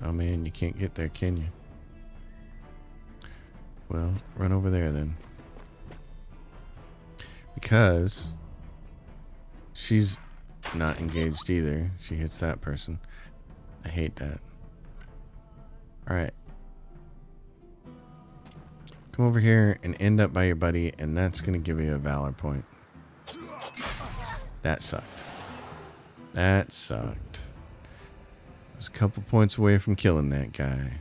Oh man, you can't get there, can you? Well, run over there then. Because she's not engaged either. She hits that person. I hate that. Alright. Come over here and end up by your buddy, and that's going to give you a valor point. That sucked. That sucked. I was a couple points away from killing that guy.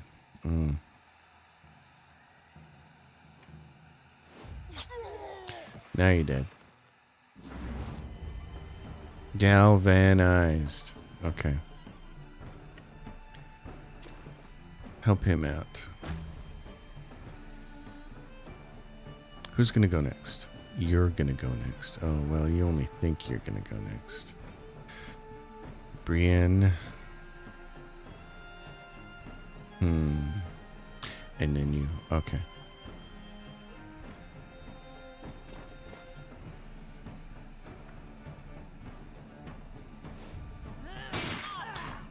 Now you're dead. Galvanized. Okay. Help him out. Who's going to go next? You're going to go next. Oh, well, you only think you're going to go next. Brienne. And then you. Okay.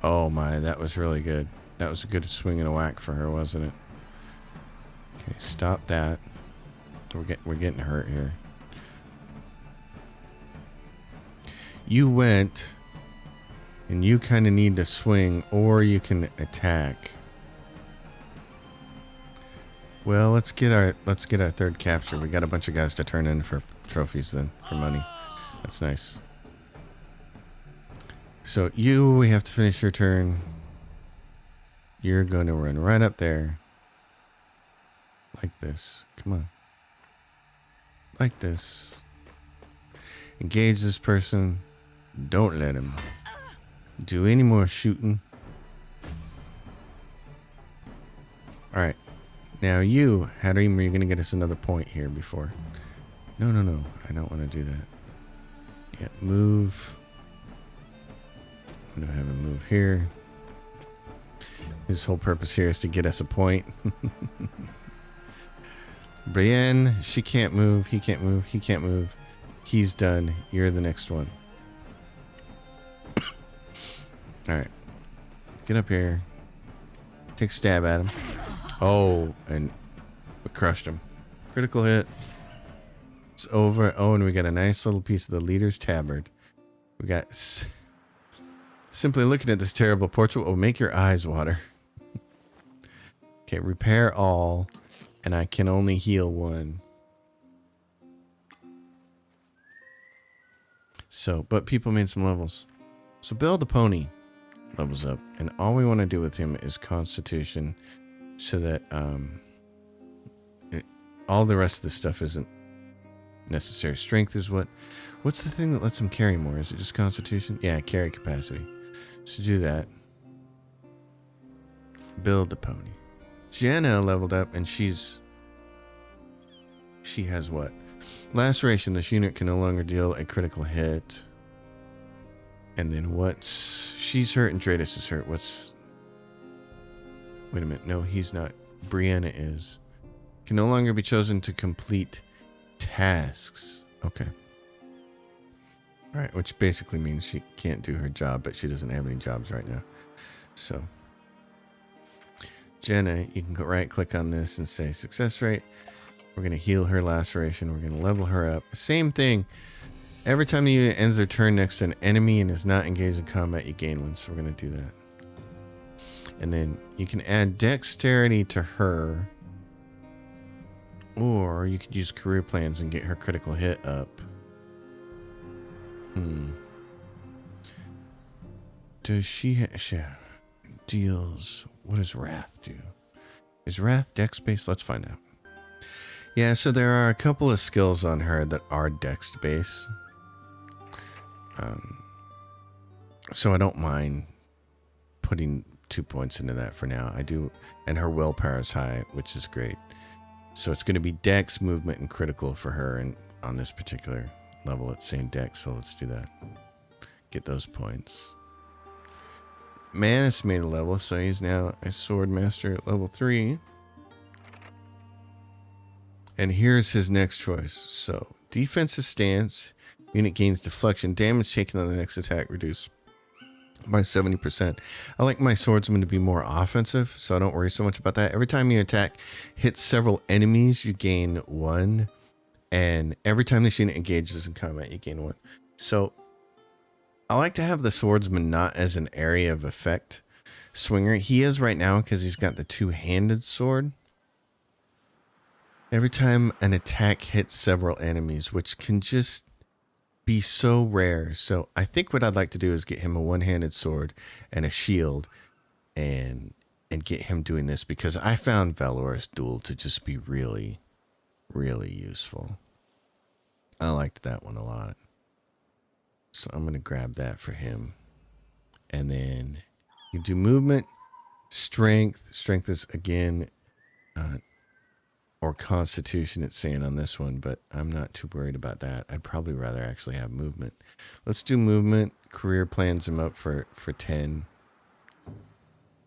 Oh my, that was really good. That was a good swing and a whack for her, wasn't it? Okay, stop that. We're getting hurt here. You went, and you kind of need to swing, or you can attack. Well, let's get our third capture. We got a bunch of guys to turn in for trophies then, for money. That's nice. So we have to finish your turn. You're going to run right up there. Like this. Come on. Like this. Engage this person. Don't let him do any more shooting. Alright. Now you, Harim, you're going to get us another point here before. No. I don't want to do that. Yeah, move. I'm going to have him move here. His whole purpose here is to get us a point. Brienne, she can't move. He can't move. He can't move. He's done. You're the next one. Alright. Get up here. Take a stab at him. Oh, and we crushed him. Critical hit. It's over. Oh, and we got a nice little piece of the leader's tabard. We got... Simply looking at this terrible portrait will make your eyes water. Okay, repair all, and I can only heal 1. So, but people made some levels. So build a pony levels up, and all we want to do with him is Constitution, so that all the rest of the stuff isn't necessary. Strength is what's the thing that lets him carry more? Is it just Constitution? Yeah, carry capacity. So do that. Build the pony. Jenna leveled up, and she's she has what? Laceration. This unit can no longer deal a critical hit. And then what's... She's hurt and Dratus is hurt. What's... Wait a minute. No, he's not. Brianna is. Can no longer be chosen to complete tasks. Okay. Alright, which basically means she can't do her job, but she doesn't have any jobs right now. So... Jenna, you can right click on this and say success rate. We're going to heal her laceration. We're going to level her up. Same thing. Every time the unit ends their turn next to an enemy and is not engaged in combat, you gain one. So we're going to do that. And then you can add dexterity to her. Or you could use career plans and get her critical hit up. Does she deals... What does Wrath do? Is Wrath dex based? Let's find out. Yeah, so there are a couple of skills on her that are dex based. So I don't mind putting 2 points into that for now. I do, and her willpower is high, which is great. So it's going to be dex, movement, and critical for her. And on this particular level, it's saying dex, so let's do that. Get those points. Manus made a level, so he's now a sword master at level 3. And here's his next choice. So, defensive stance. Unit gains deflection. Damage taken on the next attack reduced by 70%. I like my swordsman to be more offensive, so I don't worry so much about that. Every time you attack hits several enemies, you gain 1. And every time this unit engages in combat, you gain 1. So, I like to have the swordsman not as an area of effect swinger. He is right now because he's got the two-handed sword. Every time an attack hits several enemies, which can just be so rare. So I think what I'd like to do is get him a one-handed sword and a shield and get him doing this, because I found Valorous Duel to just be really, really useful. I liked that one a lot. So I'm going to grab that for him. And then you do movement, strength. Strength is, again, or constitution, it's saying on this one, but I'm not too worried about that. I'd probably rather actually have movement. Let's do movement. Career plans him up for 10.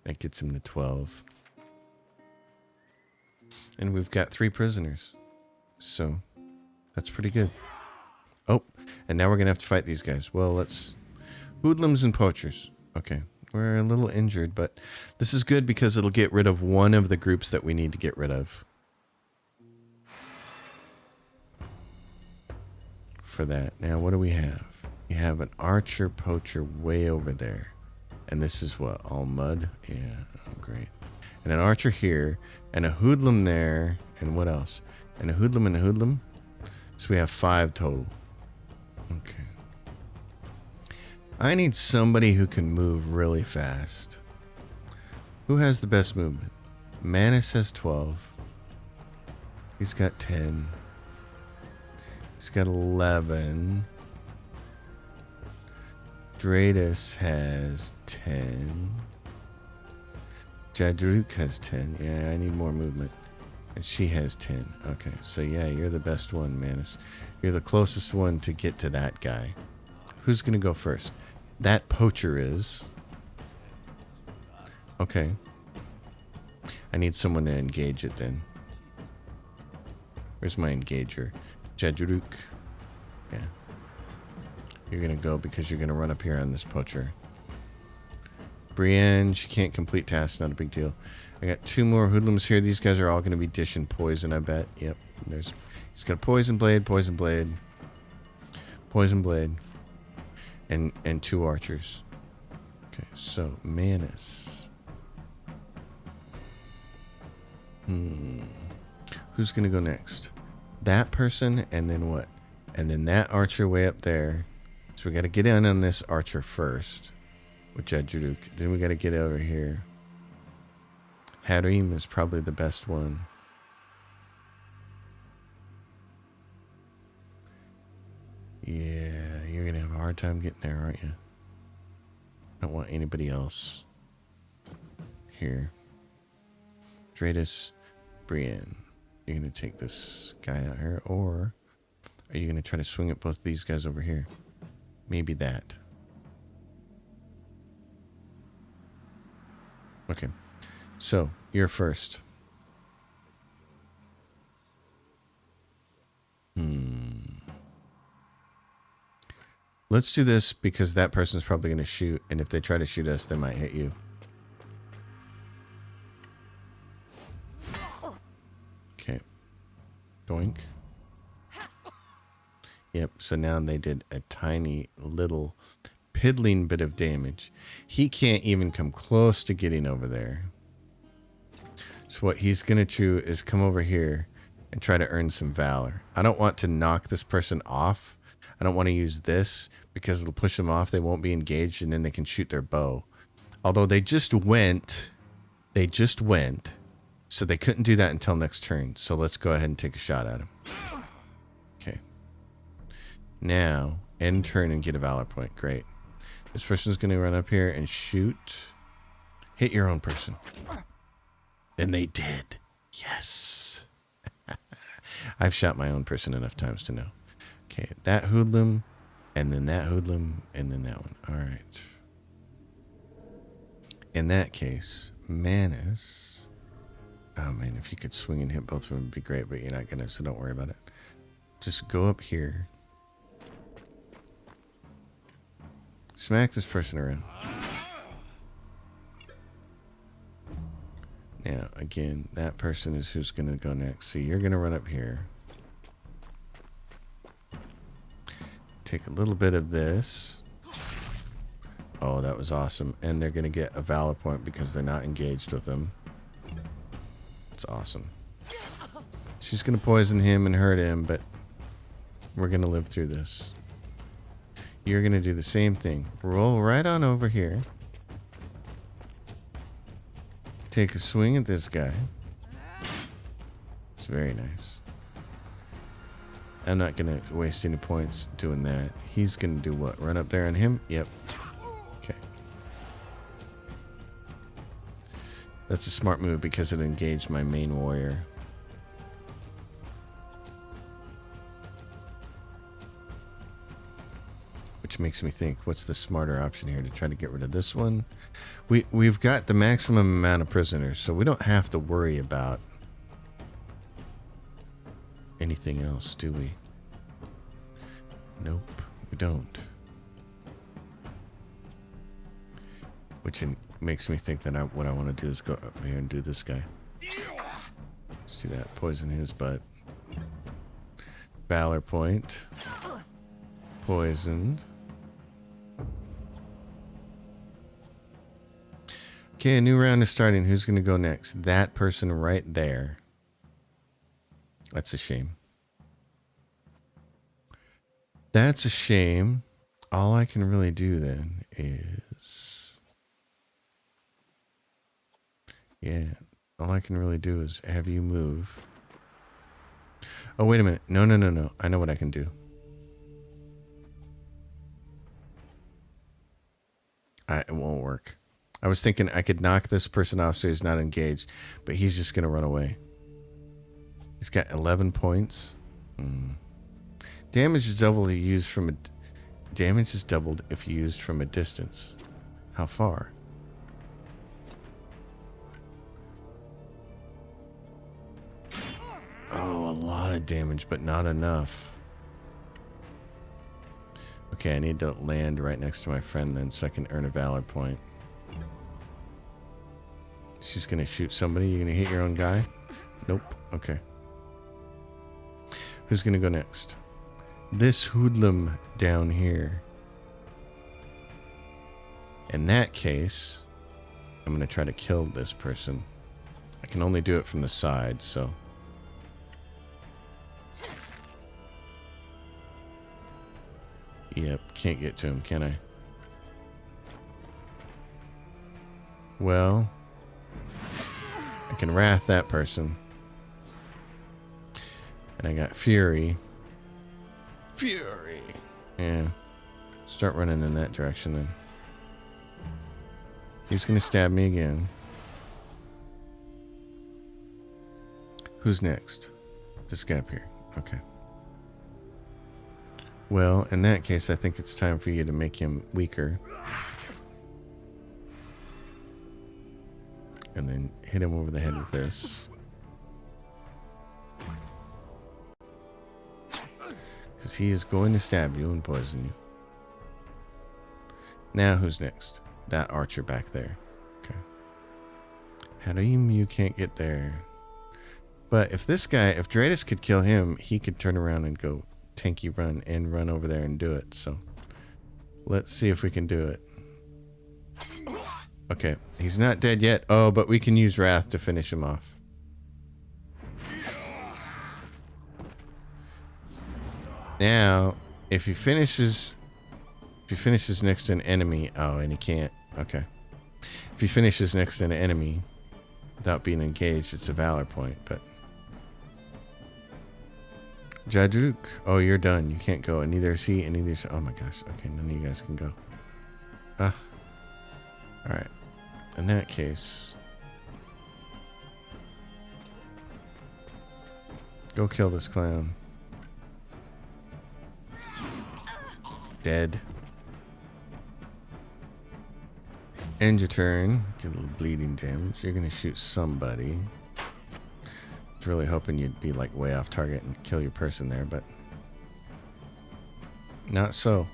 That gets him to 12. And we've got 3 prisoners. So that's pretty good. Oh, and now we're going to have to fight these guys. Well, let's... Hoodlums and poachers. Okay, we're a little injured, but this is good because it'll get rid of one of the groups that we need to get rid of. For that. Now, what do we have? We have an archer poacher way over there. And this is what? All mud? Yeah, oh, great. And an archer here, and a hoodlum there, and what else? And a hoodlum and a hoodlum. So we have 5 total. Okay. I need somebody who can move really fast. Who has the best movement? Manus has 12. He's got 10. He's got 11. Dratus has 10. Jadruk has 10. Yeah, I need more movement. And she has 10. Okay, so yeah, you're the best one, Manus. You're the closest one to get to that guy. Who's going to go first? That poacher is. Okay. I need someone to engage it then. Where's my engager? Jadruk. Yeah. You're going to go because you're going to run up here on this poacher. Brienne, she can't complete tasks, not a big deal. I got 2 more hoodlums here. These guys are all going to be dishing poison, I bet. Yep. He's got a poison blade, poison blade, poison blade, and 2 archers. Okay, so Manus. Who's going to go next? That person, and then what? And then that archer way up there. So we got to get in on this archer first. With Jadruk. Then we got to get over here. Harim is probably the best one. Yeah, you're going to have a hard time getting there, aren't you? I don't want anybody else here. Dratus, Brienne. you're going to take this guy out here, or are you going to try to swing at both these guys over here? Maybe that. Okay. So, you're first. Let's do this because that person's probably going to shoot, and if they try to shoot us, they might hit you. Okay. Doink. Yep, so now they did a tiny little piddling bit of damage. He can't even come close to getting over there. So what he's going to do is come over here and try to earn some valor. I don't want to knock this person off. I don't want to use this because it'll push them off. They won't be engaged, and then they can shoot their bow. Although they just went, so they couldn't do that until next turn. So let's go ahead and take a shot at him. Okay. Now, end turn and get a valor point. Great. This person's going to run up here and shoot. Hit your own person. And they did. Yes. I've shot my own person enough times to know. Okay, that hoodlum, and then that hoodlum, and then that one. All right. In that case, Manus. Oh, man, if you could swing and hit both of them, would be great, but you're not going to, so don't worry about it. Just go up here. Smack this person around. Now, again, that person is who's going to go next. So you're going to run up here. Take a little bit of this. Oh, that was awesome. And they're going to get a valor point because they're not engaged with him. It's awesome. She's going to poison him and hurt him, but we're going to live through this. You're going to do the same thing. Roll right on over here. Take a swing at this guy. It's very nice. I'm not going to waste any points doing that. He's going to do what? Run up there on him? Yep. Okay. That's a smart move because it engaged my main warrior. Which makes me think, what's the smarter option here? To try to get rid of this one? We've got the maximum amount of prisoners, so we don't have to worry about anything else, do we? Nope, we don't. Which makes me think that what I want to do is go up here and do this guy. Let's do that. Poison his butt. Valor point. Poisoned. Okay, a new round is starting. Who's going to go next? That person right there. That's a shame. That's a shame. All I can really do then is... Yeah, all I can really do is have you move. Oh, wait a minute. No. I know what I can do. It won't work. I was thinking I could knock this person off so he's not engaged, but he's just going to run away. He's got 11 points. Damage is doubled if you use from a... Damage is doubled if used from a distance. How far? Oh, a lot of damage, but not enough. Okay, I need to land right next to my friend then so I can earn a valor point. She's going to shoot somebody. You're going to hit your own guy? Nope. Okay. Who's going to go next? This hoodlum down here. In that case, I'm going to try to kill this person. I can only do it from the side, so... Yep, can't get to him, can I? Well... I can wrath that person. And I got fury. Fury! Yeah. Start running in that direction then. He's gonna stab me again. Who's next? This guy up here. Okay. Well, in that case, I think it's time for you to make him weaker. And then hit him over the head with this. Because he is going to stab you and poison you. Now who's next? That archer back there. Okay. Harim, you can't get there. But if this guy, if Dratus could kill him, he could turn around and go tanky run and run over there and do it. So let's see if we can do it. Okay, he's not dead yet. Oh, but we can use Wrath to finish him off. Now, if he finishes next to an enemy, oh, and he can't. Okay. If he finishes next to an enemy without being engaged, it's a valor point, but Jadruk, oh, you're done. You can't go, and neither is he, and neither is... Oh my gosh. Okay, none of you guys can go. Alright. In that case, go kill this clown. Dead. End your turn. Get a little bleeding damage. You're gonna shoot somebody. I was really hoping you'd be like way off target and kill your person there, but not so.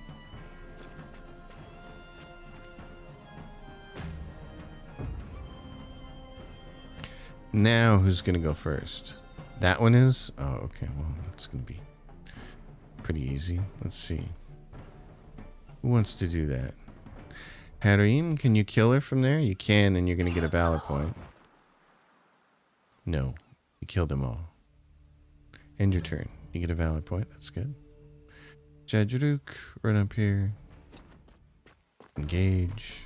Now who's gonna go first? That one is? Oh, okay. Well, that's gonna be pretty easy. Let's see. Who wants to do that? Harim, can you kill her from there? You can, and you're gonna get a valor point. No. You killed them all. End your turn. You get a valor point. That's good. Jadruk, run up here. Engage.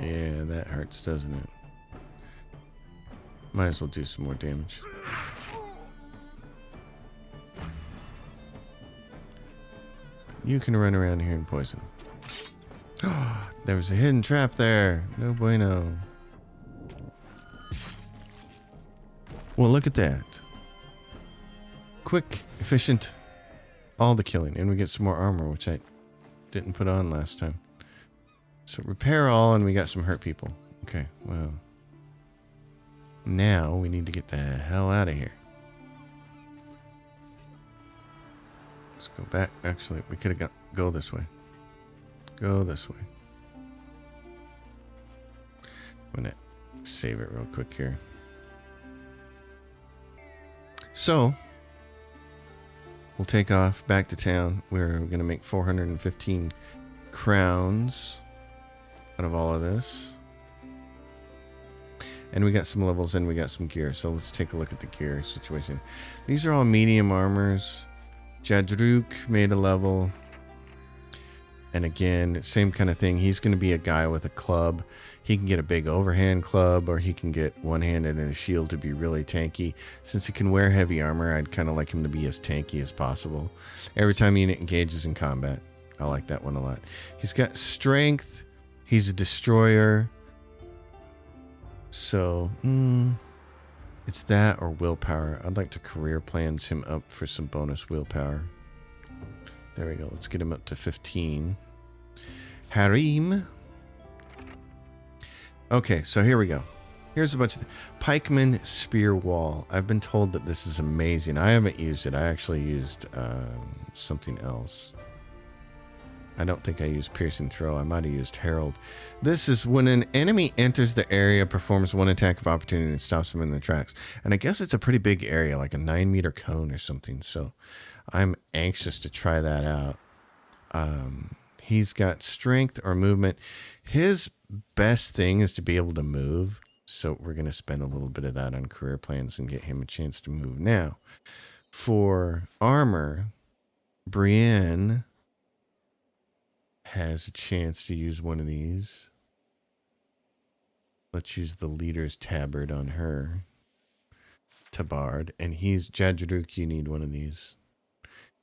Yeah, that hurts, doesn't it? Might as well do some more damage. You can run around here and poison. There was a hidden trap there. No bueno. Well, look at that. Quick, efficient, all the killing. And we get some more armor, which I didn't put on last time. So repair all, and we got some hurt people. Okay, well. Now we need to get the hell out of here. Let's go back. Actually, we could have go this way. Go this way. I'm going to save it real quick here. So, we'll take off back to town. We're going to make 415 crowns out of all of this. And we got some levels and we got some gear. So let's take a look at the gear situation. These are all medium armors. Jadruk made a level. And again, same kind of thing. He's going to be a guy with a club. He can get a big overhand club, or he can get one-handed and a shield to be really tanky. Since he can wear heavy armor, I'd kind of like him to be as tanky as possible. Every time a unit engages in combat. I like that one a lot. He's got strength. He's a destroyer. So, it's that or willpower. I'd like to career plans him up for some bonus willpower. There we go. Let's get him up to 15. Harim. Okay, so here we go. Here's a bunch of Pikeman Spear Wall. I've been told that this is amazing. I haven't used it. I actually used something else. I don't think I used Piercing Throw. I might have used Herald. This is when an enemy enters the area, performs one attack of opportunity, and stops them in their tracks. And I guess it's a pretty big area, like a 9-meter cone or something. So I'm anxious to try that out. He's got strength or movement. His best thing is to be able to move. So we're going to spend a little bit of that on career plans and get him a chance to move. Now, for armor, Brienne has a chance to use one of these. Let's use the leader's tabard on her. Tabard. And he's Jadruk, you need one of these.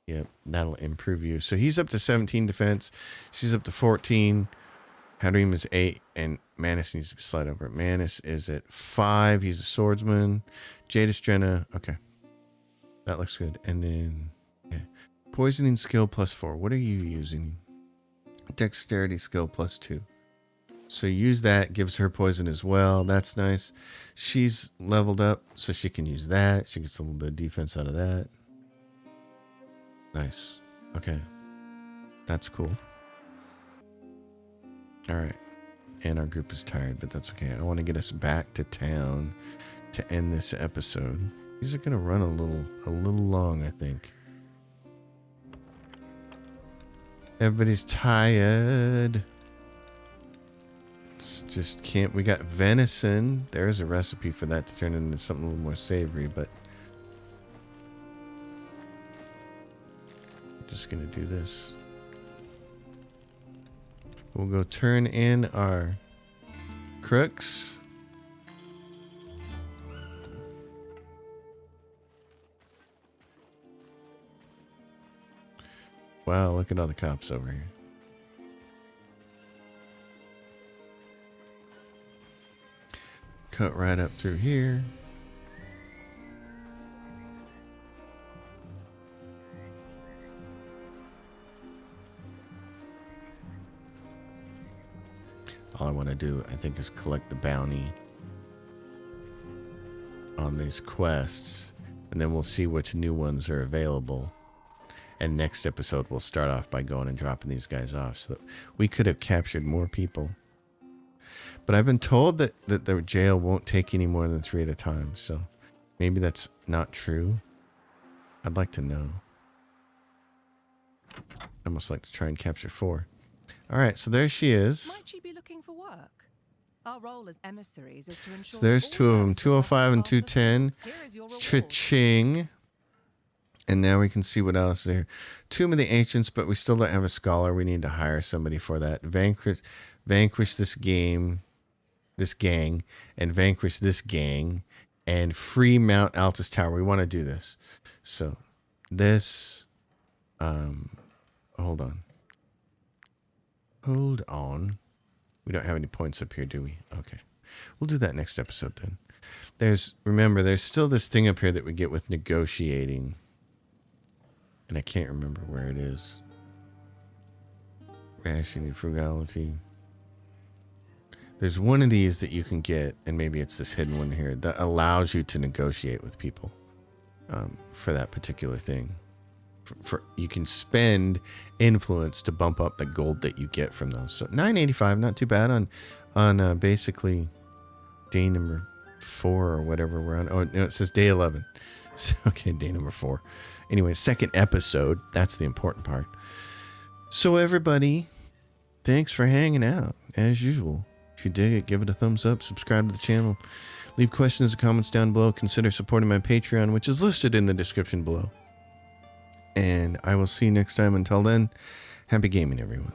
Yep, that'll improve you. So he's up to 17 defense. She's up to 14. Hadrim is 8, and Manus needs to be slide over. Manus is at 5. He's a swordsman. Jade Estrena. Okay. That looks good. And then, yeah. Poisoning skill +4. What are you using? Dexterity skill +2. So use that. Gives her poison as well. That's nice. She's leveled up, so she can use that. She gets a little bit of defense out of that. Nice. Okay. That's cool. All right. And our group is tired, but that's okay. I want to get us back to town to end this episode. These are going to run a little long, I think. Everybody's tired. It's just can't. We got venison. There's a recipe for that to turn into something a little more savory, but I'm just going to do this. We'll go turn in our crooks. Wow, look at all the cops over here. Cut right up through here. All I want to do, I think, is collect the bounty on these quests, and then we'll see which new ones are available. And next episode, we'll start off by going and dropping these guys off, so that we could have captured more people. But I've been told that the jail won't take any more than 3 at a time, so maybe that's not true. I'd like to know. I'd almost like to try and capture 4. All right, so there she is. Might she be looking for work? Our role as emissaries is to ensure. So there's 2 of them, 205 and 210. Here is your reward. Cha-ching. And now we can see what else is there. Tomb of the Ancients, but we still don't have a scholar. We need to hire somebody for that. Vanquish this gang, and vanquish this gang, and free Mount Altus Tower. We want to do this. So this, hold on. Hold on. We don't have any points up here, do we? Okay. We'll do that next episode then. Remember, there's still this thing up here that we get with negotiating. And I can't remember where it is. Rationing, frugality. There's one of these that you can get, and maybe it's this hidden one here, that allows you to negotiate with people for that particular thing. You can spend influence to bump up the gold that you get from those. So 985, not too bad on basically day number 4 or whatever we're on. Oh no, it says day 11. So, okay, day number 4. Anyway, second episode. That's the important part. So everybody, thanks for hanging out as usual. If you dig it, give it a thumbs up. Subscribe to the channel. Leave questions and comments down below. Consider supporting my Patreon, which is listed in the description below. And I will see you next time. Until then, happy gaming, everyone.